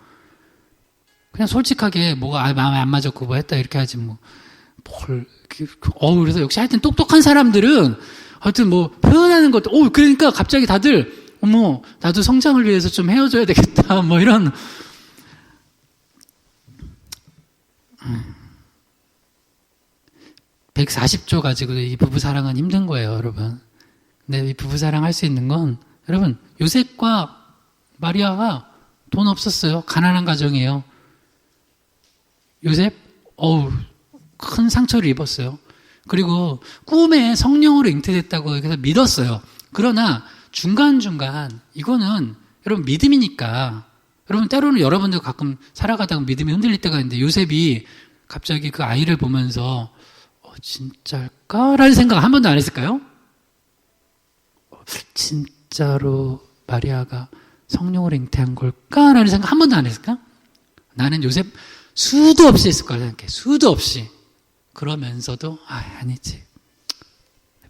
그냥 솔직하게 뭐가 마음에 안 맞았고 뭐 했다 이렇게 하지 뭐. 그래서 역시 하여튼 똑똑한 사람들은 하여튼 뭐 표현하는 것도, 그러니까 갑자기 다들, 나도 성장을 위해서 좀 헤어져야 되겠다, 뭐 이런. 140조 가지고 이 부부사랑은 힘든 거예요, 여러분. 근데 이 부부사랑 할 수 있는 건, 여러분, 요셉과 마리아가 돈 없었어요. 가난한 가정이에요. 요셉, 큰 상처를 입었어요. 그리고 꿈에 성령으로 잉태됐다고 그래서 믿었어요. 그러나 중간중간 이거는 여러분 믿음이니까, 여러분 때로는 여러분들 가끔 살아가다가 믿음이 흔들릴 때가 있는데, 요셉이 갑자기 그 아이를 보면서 진짜일까? 라는 생각 한 번도 안 했을까요? 진짜로 마리아가 성령으로 잉태한 걸까? 라는 생각 한 번도 안 했을까? 나는 요셉 수도 없이 했을 거라 생각해. 수도 없이. 그러면서도 아니지.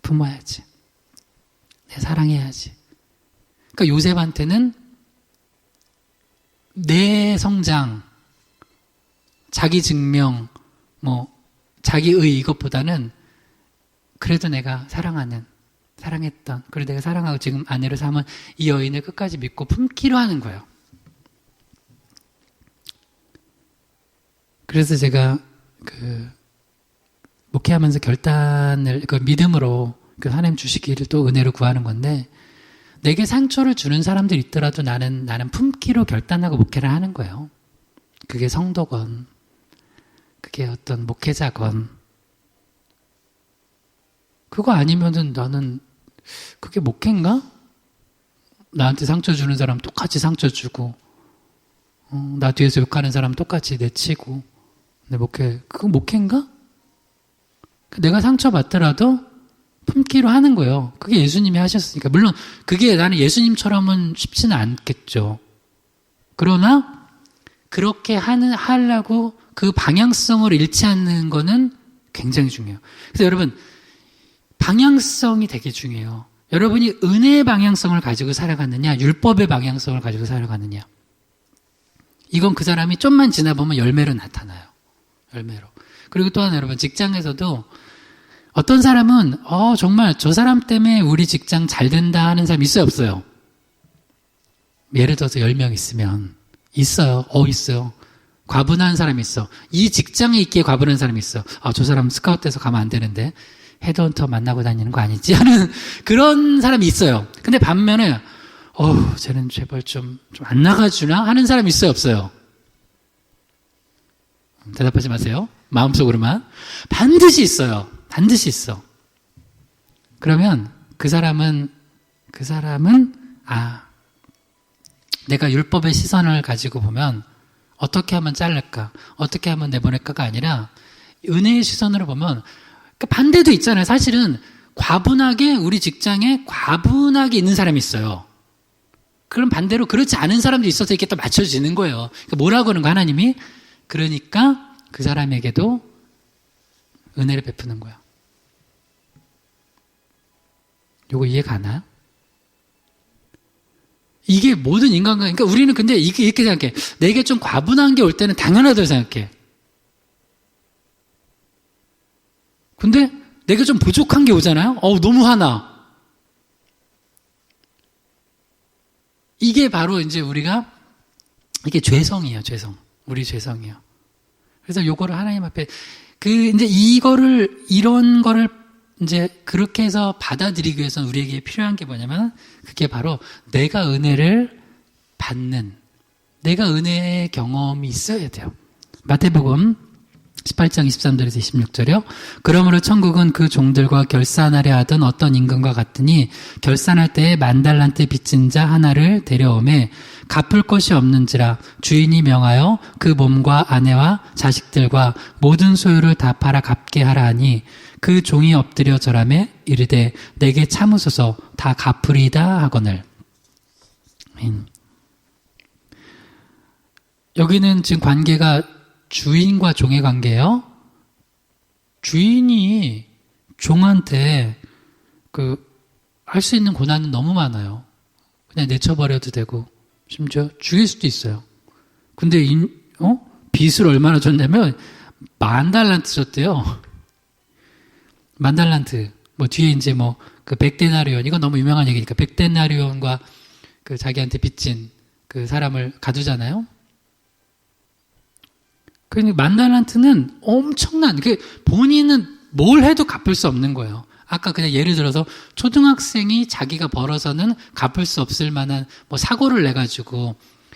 품어야지. 내 사랑해야지. 그러니까 요셉한테는 내 성장, 자기 증명, 자기의 이것보다는 그래도 내가 사랑했던, 그리고 내가 사랑하고 지금 아내로 삼은 이 여인을 끝까지 믿고 품기로 하는 거예요. 그래서 제가 목회하면서 결단을 믿음으로 하나님 주시기를 또 은혜로 구하는 건데, 내게 상처를 주는 사람들이 있더라도 나는 품기로 결단하고 목회를 하는 거예요. 그게 성도건, 그게 어떤 목회자건. 그거 아니면은 나는 그게 목회인가? 나한테 상처 주는 사람 똑같이 상처 주고, 나 뒤에서 욕하는 사람 똑같이 내치고, 내 그거 목회인가? 내가 상처받더라도 품기로 하는 거예요. 그게 예수님이 하셨으니까. 물론 그게 나는 예수님처럼은 쉽지는 않겠죠. 그러나 그렇게 하려고 그 방향성을 잃지 않는 거는 굉장히 중요해요. 그래서 여러분, 방향성이 되게 중요해요. 여러분이 은혜의 방향성을 가지고 살아가느냐, 율법의 방향성을 가지고 살아가느냐. 이건 그 사람이 좀만 지나보면 열매로 나타나요. 열매로. 그리고 또 하나, 여러분, 직장에서도 어떤 사람은 정말 저 사람 때문에 우리 직장 잘 된다 하는 사람 있어요, 없어요? 예를 들어서 10명 있으면 있어요. 있어요. 과분한 사람이 있어. 이 직장에 있기에 과분한 사람이 있어. 저 사람 스카우트해서 가면 안 되는데 헤드헌터 만나고 다니는 거 아니지? 하는 그런 사람이 있어요. 근데 반면에 쟤는 제발 좀 안 나가주나? 하는 사람이 있어요, 없어요? 대답하지 마세요. 마음속으로만. 반드시 있어요. 반드시 있어. 그러면 그 사람은 내가 율법의 시선을 가지고 보면 어떻게 하면 자를까? 어떻게 하면 내보낼까가 아니라 은혜의 시선으로 보면 반대도 있잖아요. 사실은 과분하게 우리 직장에 과분하게 있는 사람이 있어요. 그럼 반대로 그렇지 않은 사람도 있어서 이렇게 또 맞춰지는 거예요. 그러니까 뭐라고 하는 거 하나님이? 그러니까 그 사람에게도 은혜를 베푸는 거야. 요거 이해 가나요? 이게 모든 인간관, 그러니까 우리는 근데 이렇게 생각해. 내게 좀 과분한 게 올 때는 당연하다고 생각해. 근데 내가 좀 부족한 게 오잖아요? 너무 화나. 이게 바로 이제 이게 죄성이에요, 죄성. 우리 죄성이에요. 그래서 요거를 하나님 앞에, 이제 이런 거를 이제 그렇게 해서 받아들이기 위해서는 우리에게 필요한 게 뭐냐면, 그게 바로 내가 은혜를 받는, 내가 은혜의 경험이 있어야 돼요. 마태복음 18장 23절에서 26절이요. 그러므로 천국은 그 종들과 결산하려 하던 어떤 임금과 같으니 결산할 때에 10,000달란트 빚진 자 하나를 데려오매 갚을 것이 없는지라 주인이 명하여 그 몸과 아내와 자식들과 모든 소유를 다 팔아 갚게 하라 하니 그 종이 엎드려 절하매 이르되 내게 참으소서 다 갚으리이다 하거늘. 여기는 지금 관계가 주인과 종의 관계예요. 주인이 종한테 할 수 있는 고난은 너무 많아요. 그냥 내쳐버려도 되고 심지어 죽일 수도 있어요. 근데 빚을 얼마나 줬냐면 10,000달란트 줬대요. 10,000달란트. 뭐 뒤에 이제 뭐 그 100데나리온, 이건 너무 유명한 얘기니까 100데나리온과 그 자기한테 빚진 그 사람을 가두잖아요. 그러니까 10,000달란트는 엄청난, 그 본인은 뭘 해도 갚을 수 없는 거예요. 아까 그냥 예를 들어서 초등학생이 자기가 벌어서는 갚을 수 없을 만한 뭐 사고를 내가지고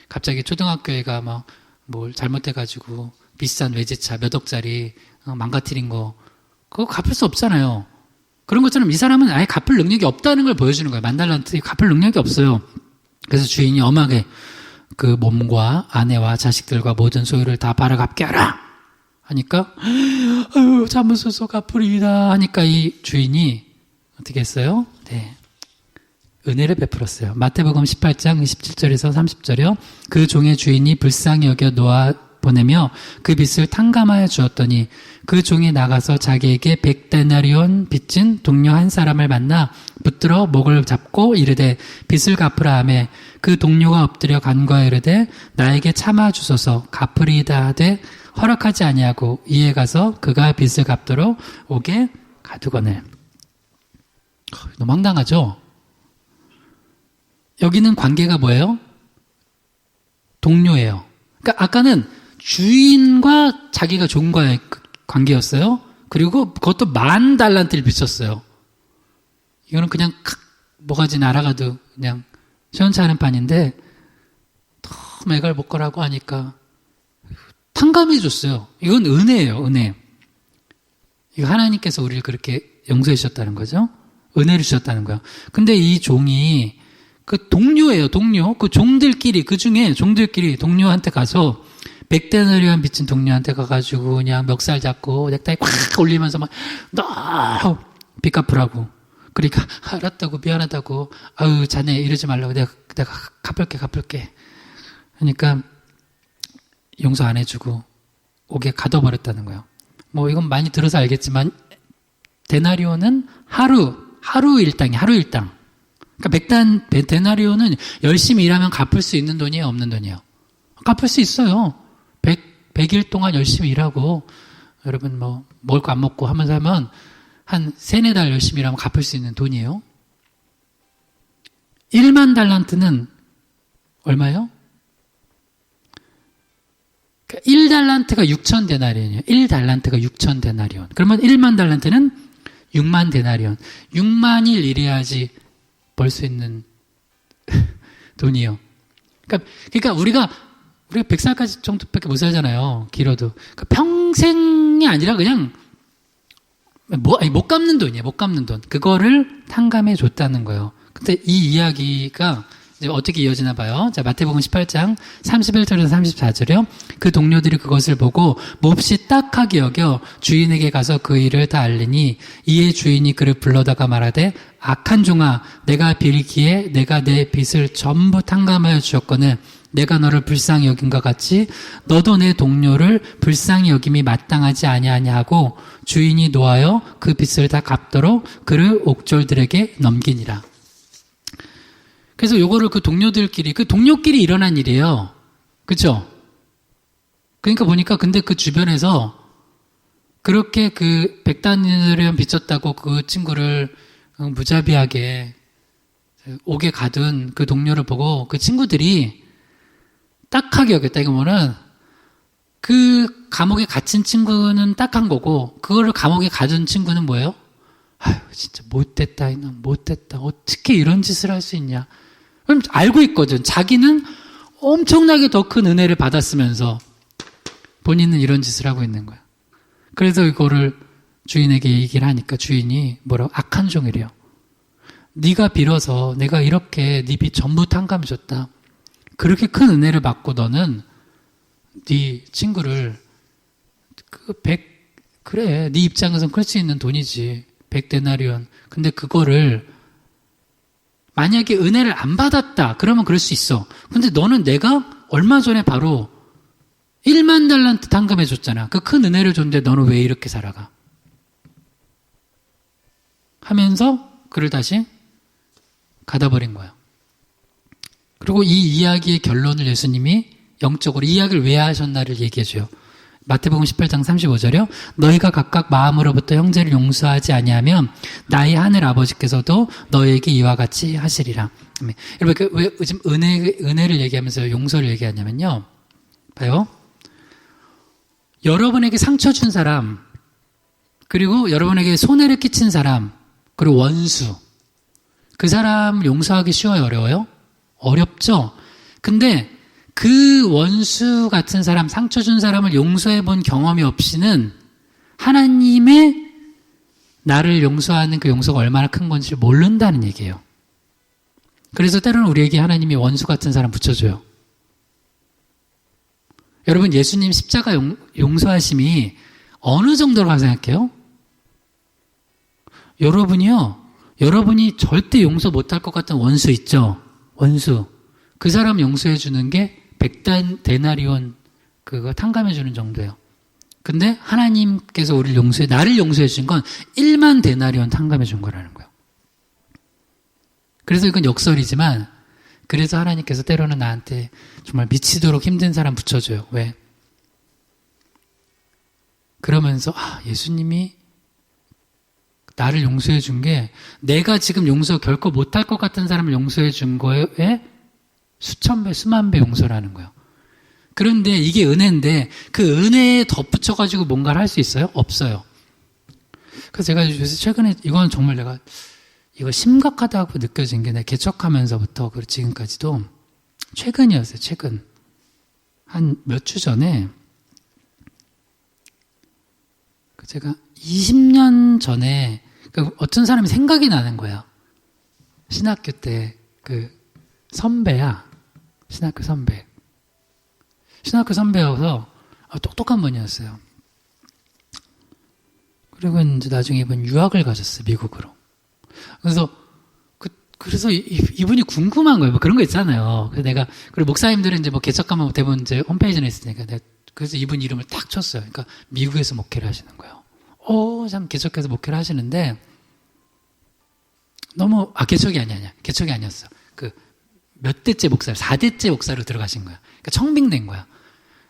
갑자기 초등학교에가 막 뭘 잘못해가지고 비싼 외제차 몇 억짜리 망가뜨린 거, 그거 갚을 수 없잖아요. 그런 것처럼 이 사람은 아예 갚을 능력이 없다는 걸 보여주는 거예요. 10,000달란트 갚을 능력이 없어요. 그래서 주인이 엄하게 그 몸과 아내와 자식들과 모든 소유를 다 바로 갚게 하라 하니까, 아유 참으소서 갚으리이다 하니까 이 주인이 어떻게 했어요? 네, 은혜를 베풀었어요. 마태복음 18장 27절에서 30절이요. 그 종의 주인이 불쌍히 여겨 놓아 보내며 그 빚을 탕감하여 주었더니 그 종이 나가서 자기에게 100데나리온 빚진 동료 한 사람을 만나 붙들어 목을 잡고 이르되 빚을 갚으라 하매 그 동료가 엎드려 간구하여 이르되 나에게 참아 주소서 갚으리이다 하되 허락하지 아니하고 이에 가서 그가 빚을 갚도록 옥에 가두거늘. 너무 황당하죠? 여기는 관계가 뭐예요? 동료예요. 그러니까 아까는 주인과 자기가 종과의 관계였어요. 그리고 그것도 10,000달란트를 빚었어요. 이거는 그냥 뭐가지 날아가도 그냥 시원찮은 판인데 너무 애갈 못 거라고 하니까 탕감해 줬어요. 이건 은혜예요. 은혜. 이거 하나님께서 우리를 그렇게 용서해 주셨다는 거죠. 은혜를 주셨다는 거예요. 근데 이 종이 그 동료예요. 동료. 그 종들끼리, 그 중에 종들끼리 동료한테 가서 100데나리온 빚진 동료한테 가가지고 그냥 멱살 잡고 넥타이 꽉 올리면서 막 너 빚 갚으라고. 그러니까 알았다고, 미안하다고, 아유 자네 이러지 말라고, 내가 갚을게 하니까 용서 안 해주고 옥에 가둬버렸다는 거예요. 뭐 이건 많이 들어서 알겠지만 데나리온은 하루 일당이 하루 일당. 그러니까 100데나리온은 열심히 일하면 갚을 수 있는 돈이에요, 없는 돈이에요? 갚을 수 있어요. 100일 동안 열심히 일하고, 여러분 뭐, 먹을 거 안 먹고 하면서 하면, 한 3-4달 열심히 일하면 갚을 수 있는 돈이에요. 10,000달란트는 얼마예요? 1달란트가 6,000데나리온이에요. 1달란트가 6,000데나리온. 그러면 10,000달란트는 60,000데나리온. 60,000일 일해야지 벌 수 있는 돈이에요. 그러니까 우리가 100살까지 정도밖에 못 살잖아요. 길어도. 그러니까 평생이 아니라 그냥 못 갚는 돈이에요. 못 갚는 돈. 그거를 탕감해 줬다는 거예요. 근데 이 이야기가 이제 어떻게 이어지나 봐요. 자, 마태복음 18장 31절에서 34절이요. 그 동료들이 그것을 보고 몹시 딱하게 여겨 주인에게 가서 그 일을 다 알리니 이에 주인이 그를 불러다가 말하되 악한 종아, 내가 빌기에 내가 내 빚을 전부 탕감하여 주었거늘 내가 너를 불쌍히 여김과 같이 너도 내 동료를 불쌍히 여김이 마땅하지 아니하냐 하고 주인이 노하여 그 빚을 다 갚도록 그를 옥졸들에게 넘기니라. 그래서 요거를 그 동료끼리 일어난 일이에요. 그쵸? 그러니까 보니까 근데 그 주변에서 그렇게 그 100데나리온 빚졌다고 그 친구를 무자비하게 옥에 가둔 그 동료를 보고 그 친구들이 딱하게 여겼다. 이거는 그 감옥에 갇힌 친구는 딱한 거고 그거를 감옥에 가둔 친구는 뭐예요? 아유 진짜 못됐다 이놈 못됐다. 어떻게 이런 짓을 할 수 있냐. 그럼 알고 있거든. 자기는 엄청나게 더 큰 은혜를 받았으면서 본인은 이런 짓을 하고 있는 거야. 그래서 이거를 주인에게 얘기를 하니까 주인이 뭐라고? 악한 종이래요. 네가 빌어서 내가 이렇게 네 빚 전부 탕감해 줬다. 그렇게 큰 은혜를 받고 너는 네 친구를 그래 네 입장에서는 그럴 수 있는 돈이지 100데나리온. 근데 그거를 만약에 은혜를 안 받았다 그러면 그럴 수 있어. 근데 너는 내가 얼마 전에 바로 10,000달란트 탕감해 줬잖아. 그 큰 은혜를 줬는데 너는 왜 이렇게 살아가? 하면서 그를 다시 가둬버린 거야. 그리고 이 이야기의 결론을 예수님이 영적으로 이 이야기를 왜 하셨나를 얘기해줘요. 마태복음 18장 35절이요. 너희가 각각 마음으로부터 형제를 용서하지 아니하면 나의 하늘 아버지께서도 너희에게 이와 같이 하시리라. 여러분, 왜 요즘 은혜를 얘기하면서 용서를 얘기하냐면요. 봐요. 여러분에게 상처 준 사람, 그리고 여러분에게 손해를 끼친 사람, 그리고 원수. 그 사람을 용서하기 쉬워요, 어려워요? 어렵죠? 근데 그 원수 같은 사람, 상처 준 사람을 용서해 본 경험이 없이는 하나님의 나를 용서하는 그 용서가 얼마나 큰 건지 모른다는 얘기예요. 그래서 때로는 우리에게 하나님이 원수 같은 사람 붙여줘요. 여러분, 예수님 십자가 용서하심이 어느 정도라고 생각해요? 여러분이 절대 용서 못할 것 같은 원수 있죠? 원수. 그 사람 용서해 주는 게 100데나리온 그거 탕감해 주는 정도예요. 근데 하나님께서 나를 용서해 주신 건 1만 데나리온 탕감해 준 거라는 거예요. 그래서 이건 역설이지만, 그래서 하나님께서 때로는 나한테 정말 미치도록 힘든 사람 붙여줘요. 왜? 그러면서 예수님이 나를 용서해 준 게 내가 지금 용서 결코 못할 것 같은 사람을 용서해 준 거에 수천 배, 수만 배 용서라는 거예요. 그런데 이게 은혜인데 그 은혜에 덧붙여가지고 뭔가를 할 수 있어요? 없어요. 그래서 제가 요새 최근에 이건 정말 내가 이거 심각하다고 느껴진 게 내가 개척하면서부터 그리고 지금까지도 최근이었어요. 최근. 한 몇 주 전에 제가 20년 전에 어떤 사람이 생각이 나는 거예요. 신학교 때 선배야. 신학교 선배여서 똑똑한 분이었어요. 그리고 이제 나중에 이분 유학을 가셨어요. 미국으로. 그래서 이분이 궁금한 거예요. 뭐 그런 거 있잖아요. 그리고 목사님들은 이제 뭐 개척하면 대부분 이제 홈페이지에 있으니까 그래서 이분 이름을 딱 쳤어요. 그러니까 미국에서 목회를 하시는 거예요. 참 개척해서 목회를 하시는데 너무 개척이 아니었어. 몇 대째 목사를 4대째 목사로 들어가신 거야. 그러니까 청빙된 거야.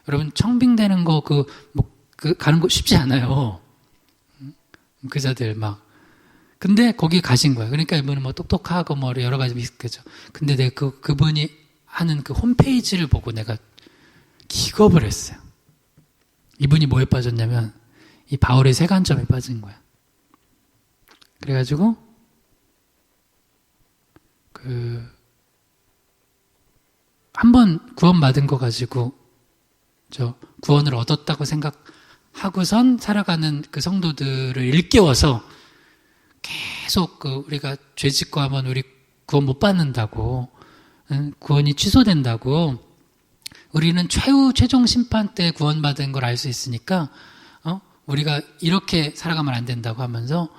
여러분 청빙되는 거 가는 거 쉽지 않아요. 목회자들 근데 거기 가신 거야. 그러니까 이분은 뭐 똑똑하고 뭐 여러 가지 비슷하죠. 근데 내가 그분이 하는 그 홈페이지를 보고 내가 기겁을 했어요. 이분이 뭐에 빠졌냐면 이 바울의 세간점에 빠진 거야. 그래가지고 한번 구원받은 거 가지고 구원을 얻었다고 생각하고선 살아가는 그 성도들을 일깨워서 계속 우리가 죄 짓고 하면 우리 구원 못 받는다고, 구원이 취소된다고, 우리는 최종 심판 때 구원받은 걸 알 수 있으니까 우리가 이렇게 살아가면 안 된다고 하면서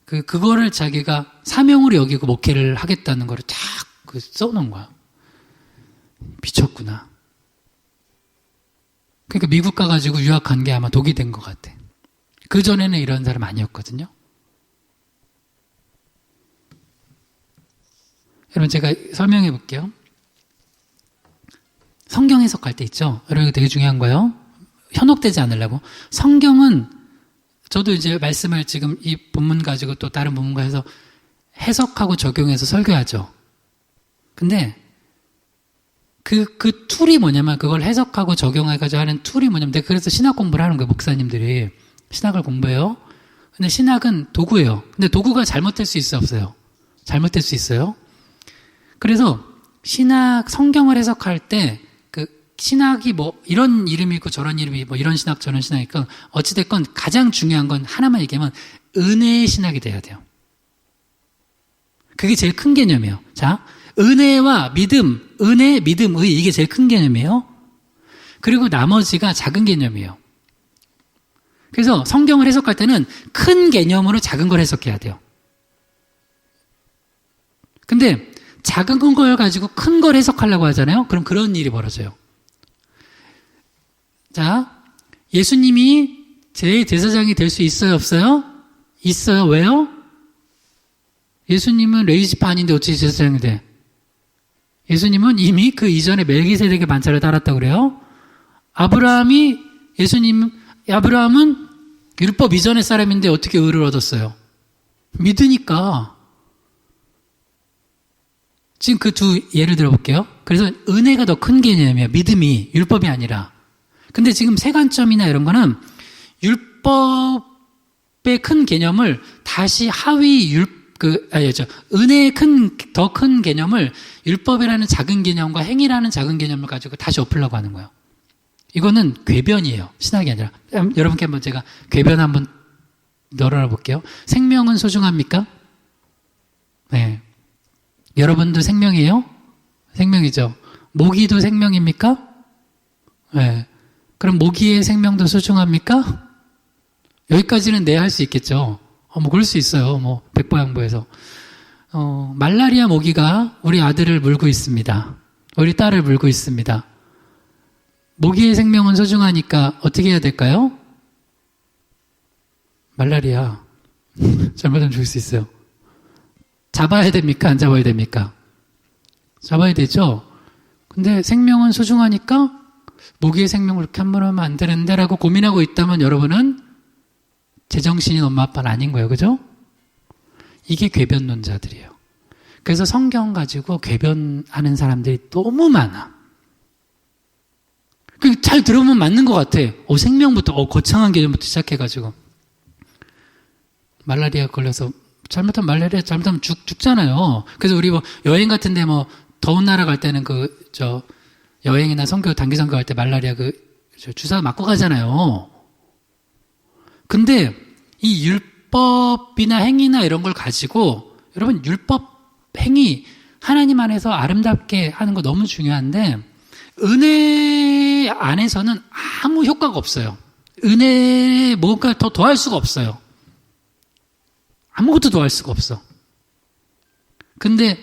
그거를 자기가 사명으로 여기고 목회를 하겠다는 거를 딱 써놓은 거야. 미쳤구나. 그러니까 미국 가가지고 유학한 게 아마 독이 된 것 같아. 그전에는 이런 사람 아니었거든요. 여러분 제가 설명해 볼게요. 성경 해석할 때 있죠. 여러분 이거 되게 중요한 거예요. 현혹되지 않으려고. 성경은 저도 이제 말씀을 지금 이 본문 가지고 또 다른 본문과 해서 해석하고 적용해서 설교하죠. 근데 그 툴이 뭐냐면 그걸 해석하고 적용해가지고 하는 툴이 뭐냐면 내가 그래서 신학 공부를 하는 거예요. 목사님들이 신학을 공부해요. 근데 신학은 도구예요. 근데 도구가 잘못될 수 있어요, 없어요? 잘못될 수 있어요. 그래서 성경을 해석할 때 신학이 뭐 이런 이름이 있고 저런 이름이 뭐 이런 신학 저런 신학이니까 어찌됐건 가장 중요한 건 하나만 얘기하면 은혜의 신학이 돼야 돼요. 그게 제일 큰 개념이에요. 자, 은혜와 믿음, 은혜, 믿음, 의 이게 제일 큰 개념이에요. 그리고 나머지가 작은 개념이에요. 그래서 성경을 해석할 때는 큰 개념으로 작은 걸 해석해야 돼요. 근데 작은 걸 가지고 큰 걸 해석하려고 하잖아요. 그럼 그런 일이 벌어져요. 자, 예수님이 제사장이 될 수 있어요, 없어요? 있어요. 왜요? 예수님은 레위지파 아닌데 어떻게 제사장이 돼? 예수님은 이미 그 이전에 멜기세덱의 반차를 따랐다고 그래요. 아브라함은 율법 이전의 사람인데 어떻게 의를 얻었어요? 믿으니까. 지금 그 두 예를 들어볼게요. 그래서 은혜가 더 큰 개념이에요. 믿음이, 율법이 아니라. 근데 지금 세관점이나 이런 거는 율법의 큰 개념을 다시 은혜의 더 큰 개념을 율법이라는 작은 개념과 행위라는 작은 개념을 가지고 다시 엎으려고 하는 거예요. 이거는 궤변이에요. 신학이 아니라. 여러분께 한번 제가 궤변 한번 널어놔 볼게요. 생명은 소중합니까? 네. 여러분도 생명이에요? 생명이죠. 모기도 생명입니까? 네. 그럼 모기의 생명도 소중합니까? 여기까지는 네 할 수 있겠죠. 뭐 그럴 수 있어요. 백보양보에서. 말라리아 모기가 우리 아들을 물고 있습니다. 우리 딸을 물고 있습니다. 모기의 생명은 소중하니까 어떻게 해야 될까요? 말라리아. 잘못하면 죽을 수 있어요. 잡아야 됩니까? 안 잡아야 됩니까? 잡아야 되죠? 근데 생명은 소중하니까 모기의 생명을 그렇게 함부로 하면 안 되는데 라고 고민하고 있다면 여러분은 제정신인 엄마 아빠는 아닌 거예요. 그죠? 이게 궤변론자들이에요. 그래서 성경 가지고 궤변하는 사람들이 너무 많아. 잘 들어보면 맞는 것 같아. 생명부터, 거창한 개념부터 시작해가지고. 말라리아 걸려서, 잘못하면 죽잖아요. 그래서 우리 여행 같은데 더운 나라 갈 때는 여행이나 단기 선교 갈 때 말라리아 주사 맞고 가잖아요. 근데 이 율법이나 행위나 이런 걸 가지고, 여러분, 율법, 행위, 하나님 안에서 아름답게 하는 거 너무 중요한데, 은혜 안에서는 아무 효과가 없어요. 은혜에 뭔가 더 더할 수가 없어요. 아무것도 더할 수가 없어. 근데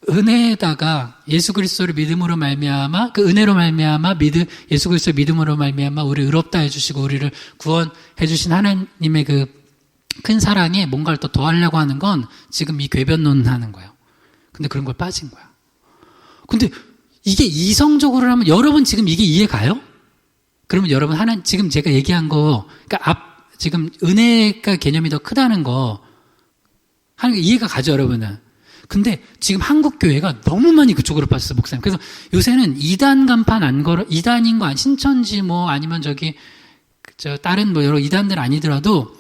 은혜에다가 예수 그리스도를 믿음으로 말미암아 그 은혜로 말미암아 예수 그리스도 믿음으로 말미암아 우리를 의롭다 해주시고 우리를 구원해 주신 하나님의 그 큰 사랑에 뭔가를 더 더하려고 하는 건 지금 이 궤변론 하는 거예요. 근데 그런 걸 빠진 거야. 근데 이게 이성적으로 하면 여러분 지금 이게 이해 가요? 그러면 여러분 지금 제가 얘기한 거, 지금 은혜가 개념이 더 크다는 거 하는 게 이해가 가죠, 여러분은. 근데 지금 한국 교회가 너무 많이 그쪽으로 빠졌어, 목사님. 그래서 요새는 이단 간판 안 걸어, 이단인 거 신천지 아니면 다른 여러 이단들 아니더라도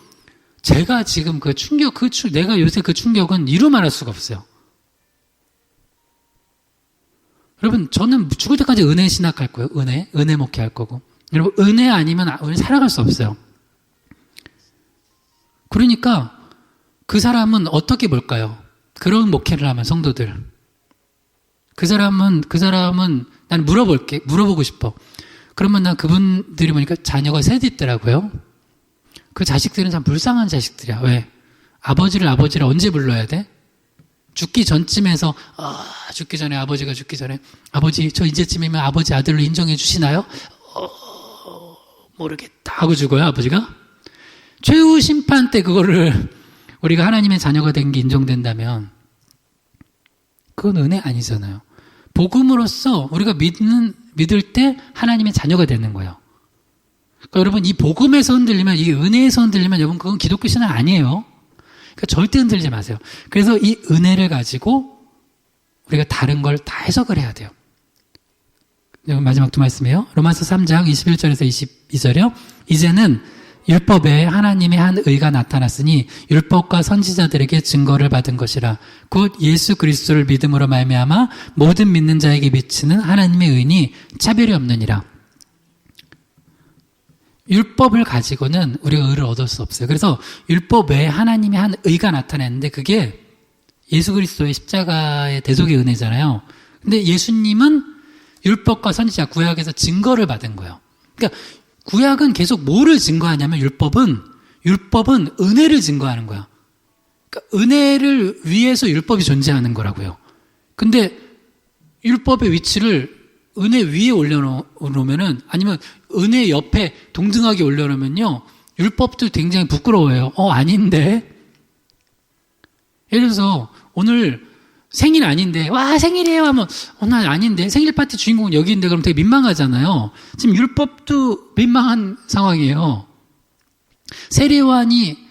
제가 지금 내가 요새 그 충격은 이루 말할 수가 없어요. 여러분, 저는 죽을 때까지 은혜 신학할 거예요. 은혜 목회할 거고. 여러분, 은혜 아니면 우리 살아갈 수 없어요. 그러니까 그 사람은 어떻게 볼까요? 그런 목회를 하면 성도들. 그 사람은 난 물어보고 싶어. 그러면 난 그분들이 보니까 자녀가 셋 있더라고요. 그 자식들은 참 불쌍한 자식들이야. 왜? 아버지를 언제 불러야 돼? 죽기 전쯤에서 죽기 전에 아버지가 죽기 전에 아버지 저 이제쯤이면 아버지 아들로 인정해 주시나요? 모르겠다 하고 죽어요. 아버지가 최후 심판 때 그거를 우리가 하나님의 자녀가 된 게 인정된다면 그건 은혜 아니잖아요. 복음으로써 우리가 믿을 때 하나님의 자녀가 되는 거예요. 그러니까 여러분 이 복음에서 흔들리면 이 은혜에서 흔들리면 여러분 그건 기독교 신앙 아니에요. 그러니까 절대 흔들지 마세요. 그래서 이 은혜를 가지고 우리가 다른 걸 다 해석을 해야 돼요. 마지막 두 말씀이에요. 로마서 3장 21절에서 22절이요. 이제는 율법에 하나님의 한 의가 나타났으니 율법과 선지자들에게 증거를 받은 것이라. 곧 예수 그리스도를 믿음으로 말미암아 모든 믿는 자에게 미치는 하나님의 의니 차별이 없느니라. 율법을 가지고는 우리가 의를 얻을 수 없어요. 그래서 율법 외에 하나님의 한 의가 나타났는데 그게 예수 그리스도의 십자가의 대속의 은혜잖아요. 근데 예수님은 율법과 선지자 구약에서 증거를 받은 거예요. 그러니까 구약은 계속 뭐를 증거하냐면 율법은 은혜를 증거하는 거야. 그러니까 은혜를 위해서 율법이 존재하는 거라고요. 근데 율법의 위치를 은혜 위에 올려놓으면은 아니면 은혜 옆에 동등하게 올려놓으면요 율법도 굉장히 부끄러워요. 아닌데. 예를 들어서 오늘 생일 아닌데, 와, 생일이에요 하면, 나 아닌데, 생일 파티 주인공은 여기인데, 그럼 되게 민망하잖아요. 지금 율법도 민망한 상황이에요. 세례요한이,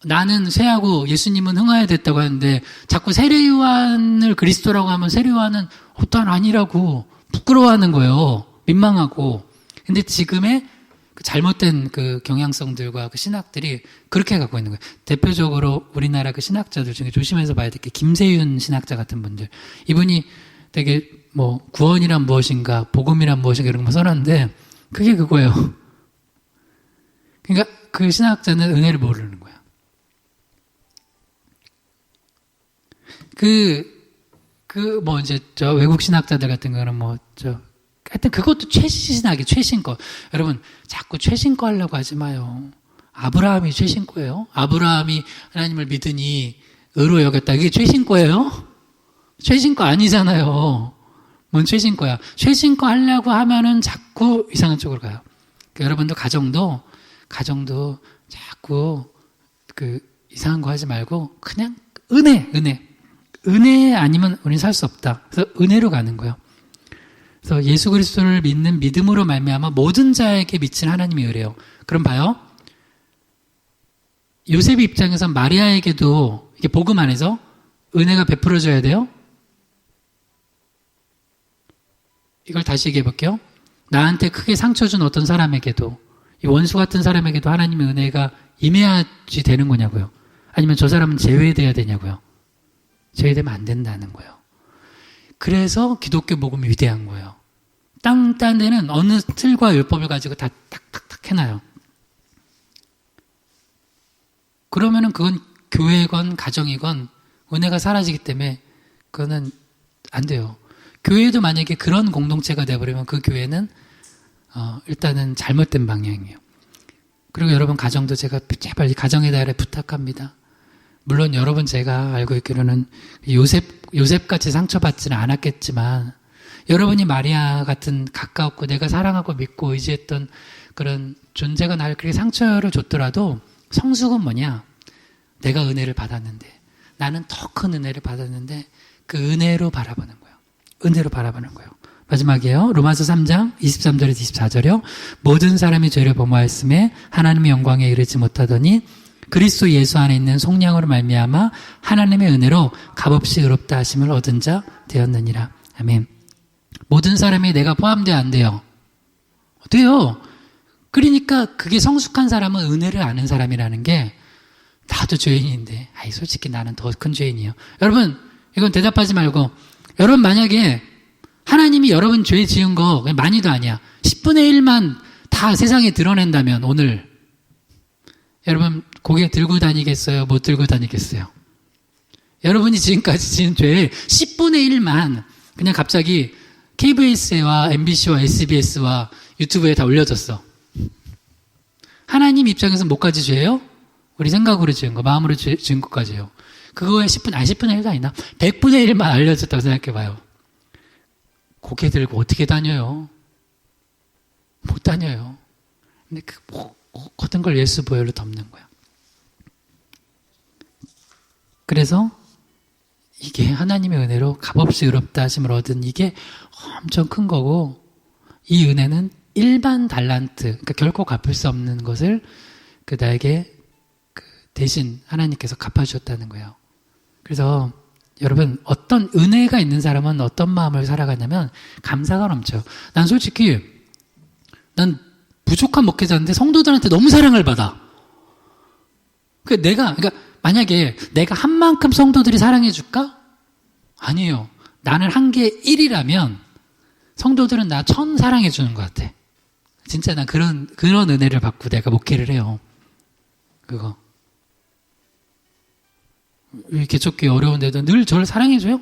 나는 쇠하고 예수님은 흥하야 됐다고 하는데, 자꾸 세례요한을 그리스도라고 하면 세례요한은, 난 아니라고 부끄러워하는 거예요. 민망하고. 근데 지금의 그 잘못된 그 경향성들과 그 신학들이 그렇게 갖고 있는 거예요. 대표적으로 우리나라 그 신학자들 중에 조심해서 봐야 될 게 김세윤 신학자 같은 분들. 이분이 되게 구원이란 무엇인가, 복음이란 무엇인가 이런 거 써놨는데 그게 그거예요. 그러니까 그 신학자는 은혜를 모르는 거야. 이제 외국 신학자들 같은 거는 하여튼 그것도 최신학이 최신거. 여러분, 자꾸 최신거 하려고 하지 마요. 아브라함이 최신거예요? 아브라함이 하나님을 믿으니 의로 여겼다. 이게 최신거예요? 최신거 아니잖아요. 뭔 최신거야? 최신거 하려고 하면은 자꾸 이상한 쪽으로 가요. 그러니까 여러분도 가정도 자꾸 이상한 거 하지 말고 그냥 은혜 아니면 우리는 살 수 없다. 그래서 은혜로 가는 거예요. 그래서 예수 그리스도를 믿는 믿음으로 말미암아 모든 자에게 미친 하나님의 의래요. 그럼 봐요. 요셉의 입장에서 마리아에게도 이게 복음 안에서 은혜가 베풀어져야 돼요. 이걸 다시 얘기해 볼게요. 나한테 크게 상처 준 어떤 사람에게도, 이 원수 같은 사람에게도 하나님의 은혜가 임해야지 되는 거냐고요. 아니면 저 사람은 제외돼야 되냐고요. 제외되면 안 된다는 거예요. 그래서 기독교 복음이 위대한 거예요. 딴 데는 어느 틀과 율법을 가지고 다 탁탁탁 해놔요. 그러면은 그건 교회건 가정이건 은혜가 사라지기 때문에 그거는 안 돼요. 교회도 만약에 그런 공동체가 돼버리면 그 교회는 일단은 잘못된 방향이에요. 그리고 여러분 가정도 제가 제발 이 가정에 대해 부탁합니다. 물론 여러분 제가 알고 있기로는 요셉같이 상처받지는 않았겠지만 여러분이 마리아 같은 가까웠고 내가 사랑하고 믿고 의지했던 그런 존재가 나를 그렇게 상처를 줬더라도 성숙은 뭐냐? 내가 은혜를 받았는데 나는 더 큰 은혜를 받았는데 그 은혜로 바라보는 거예요. 은혜로 바라보는 거예요. 마지막이에요. 로마서 3장 23절에서 24절이요. 모든 사람이 죄를 범하였음에 하나님의 영광에 이르지 못하더니 그리스도 예수 안에 있는 속량으로 말미암아 하나님의 은혜로 값없이 의롭다 하심을 얻은 자 되었느니라. 아멘. 모든 사람이 내가 포함되어 안 돼요. 돼요. 그러니까 그게 성숙한 사람은 은혜를 아는 사람이라는 게 나도 죄인인데 솔직히 나는 더 큰 죄인이에요. 여러분 이건 대답하지 말고 여러분 만약에 하나님이 여러분 죄 지은 거 많이도 아니야. 10분의 1만 다 세상에 드러낸다면 오늘 여러분 고개 들고 다니겠어요? 못 들고 다니겠어요? 여러분이 지금까지 지은 죄의 10분의 1만 그냥 갑자기 KBS와 MBC와 SBS와 유튜브에 다 올려졌어. 하나님 입장에서는 뭐까지 죄예요? 우리 생각으로 지은 거, 마음으로 지은 것까지예요. 그거에 10분의 1도 아니나 100분의 1만 알려졌다고 생각해봐요. 고개 들고 어떻게 다녀요? 못 다녀요. 근데 그 모든 걸 예수 보혈로 덮는 거야. 그래서 이게 하나님의 은혜로 값없이 의롭다 하심을 얻은 이게 엄청 큰 거고 이 은혜는 일반 달란트, 그러니까 결코 갚을 수 없는 것을 나에게 대신 하나님께서 갚아주셨다는 거예요. 그래서 여러분 어떤 은혜가 있는 사람은 어떤 마음을 살아가냐면 감사가 넘쳐요. 난 솔직히 난 부족한 목회자인데 성도들한테 너무 사랑을 받아. 그러니까 만약에 내가 한 만큼 성도들이 사랑해 줄까? 아니에요. 나는 한계 1이라면 성도들은 나 1000 사랑해 주는 것 같아. 진짜 난 그런 은혜를 받고 내가 목회를 해요. 그거. 이 개척기 어려운데도 늘 저를 사랑해줘요?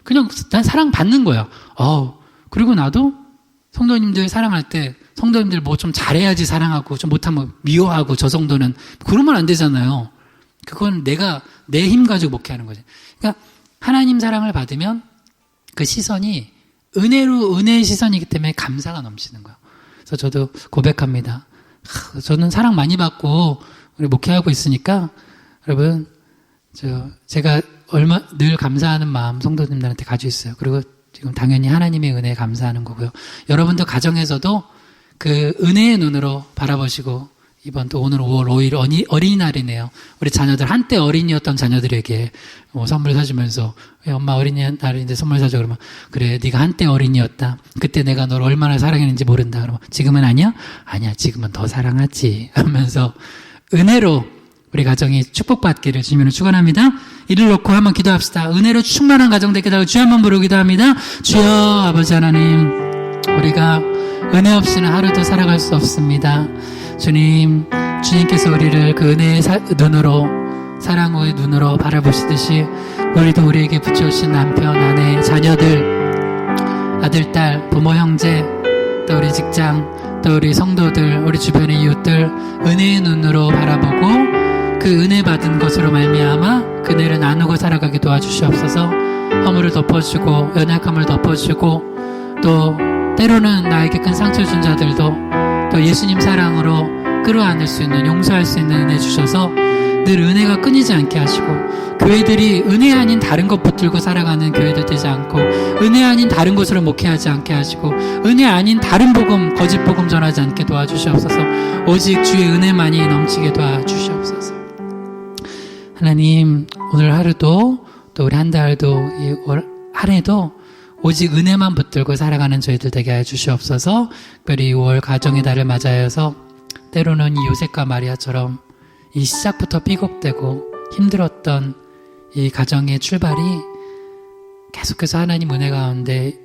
그냥 난 사랑받는 거야. 그리고 나도 성도님들 사랑할 때 성도님들 뭐 좀 잘해야지 사랑하고 좀 못하면 미워하고 저 성도는 그러면 안 되잖아요. 그건 내가 내 힘 가지고 목회하는 거지. 그러니까 하나님 사랑을 받으면 그 시선이 은혜의 시선이기 때문에 감사가 넘치는 거예요. 그래서 저도 고백합니다. 저는 사랑 많이 받고 우리 목회하고 있으니까 여러분 제가 늘 감사하는 마음 성도님들한테 가지고 있어요. 그리고 지금 당연히 하나님의 은혜에 감사하는 거고요. 여러분도 가정에서도 그 은혜의 눈으로 바라보시고, 이번 또 오늘 5월 5일 어린이날이네요. 우리 자녀들, 한때 어린이였던 자녀들에게 선물 사주면서, 엄마 어린이날인데 선물 사줘. 그러면, 그래, 네가 한때 어린이였다. 그때 내가 너를 얼마나 사랑했는지 모른다. 그러면, 지금은 아니야? 아니야, 지금은 더 사랑하지. 하면서 은혜로 우리 가정이 축복받기를 주님으로 축원합니다. 이를 놓고 한번 기도합시다. 은혜로 충만한 가정 되게 달라고 주여 한번 부르기도 합니다. 주여, 아버지 하나님, 우리가 은혜 없이는 하루도 살아갈 수 없습니다. 주님께서 우리를 그 은혜의 눈으로, 사랑의 눈으로 바라보시듯이 우리도 우리에게 붙여주신 남편, 아내, 자녀들, 아들, 딸, 부모, 형제, 또 우리 직장, 또 우리 성도들, 우리 주변의 이웃들 은혜의 눈으로 바라보고 그 은혜 받은 것으로 말미암아 그 은혜를 나누고 살아가게 도와주시옵소서. 허물을 덮어주고 연약함을 덮어주고, 또 때로는 나에게 큰 상처 준 자들도 또 예수님 사랑으로 끌어안을 수 있는, 용서할 수 있는 은혜 주셔서 늘 은혜가 끊이지 않게 하시고, 교회들이 은혜 아닌 다른 것 붙들고 살아가는 교회들 되지 않고, 은혜 아닌 다른 것으로 목회하지 않게 하시고, 은혜 아닌 다른 복음, 거짓 복음 전하지 않게 도와주시옵소서. 오직 주의 은혜만이 넘치게 도와주시옵소서. 하나님, 오늘 하루도 또 우리 한 달도 이 한 해도 오직 은혜만 붙들고 살아가는 저희들 되게 해주시옵소서. 특별히 6월 가정의 달을 맞아서 때로는 이 요셉과 마리아처럼 이 시작부터 삐걱대고 힘들었던 이 가정의 출발이 계속해서 하나님 은혜 가운데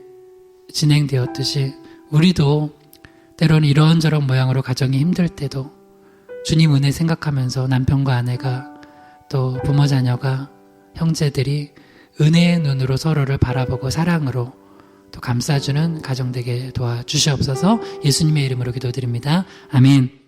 진행되었듯이, 우리도 때로는 이런저런 모양으로 가정이 힘들 때도 주님 은혜 생각하면서 남편과 아내가, 또 부모 자녀가, 형제들이 은혜의 눈으로 서로를 바라보고 사랑으로 또 감싸주는 가정 되게 도와주시옵소서. 예수님의 이름으로 기도드립니다. 아멘.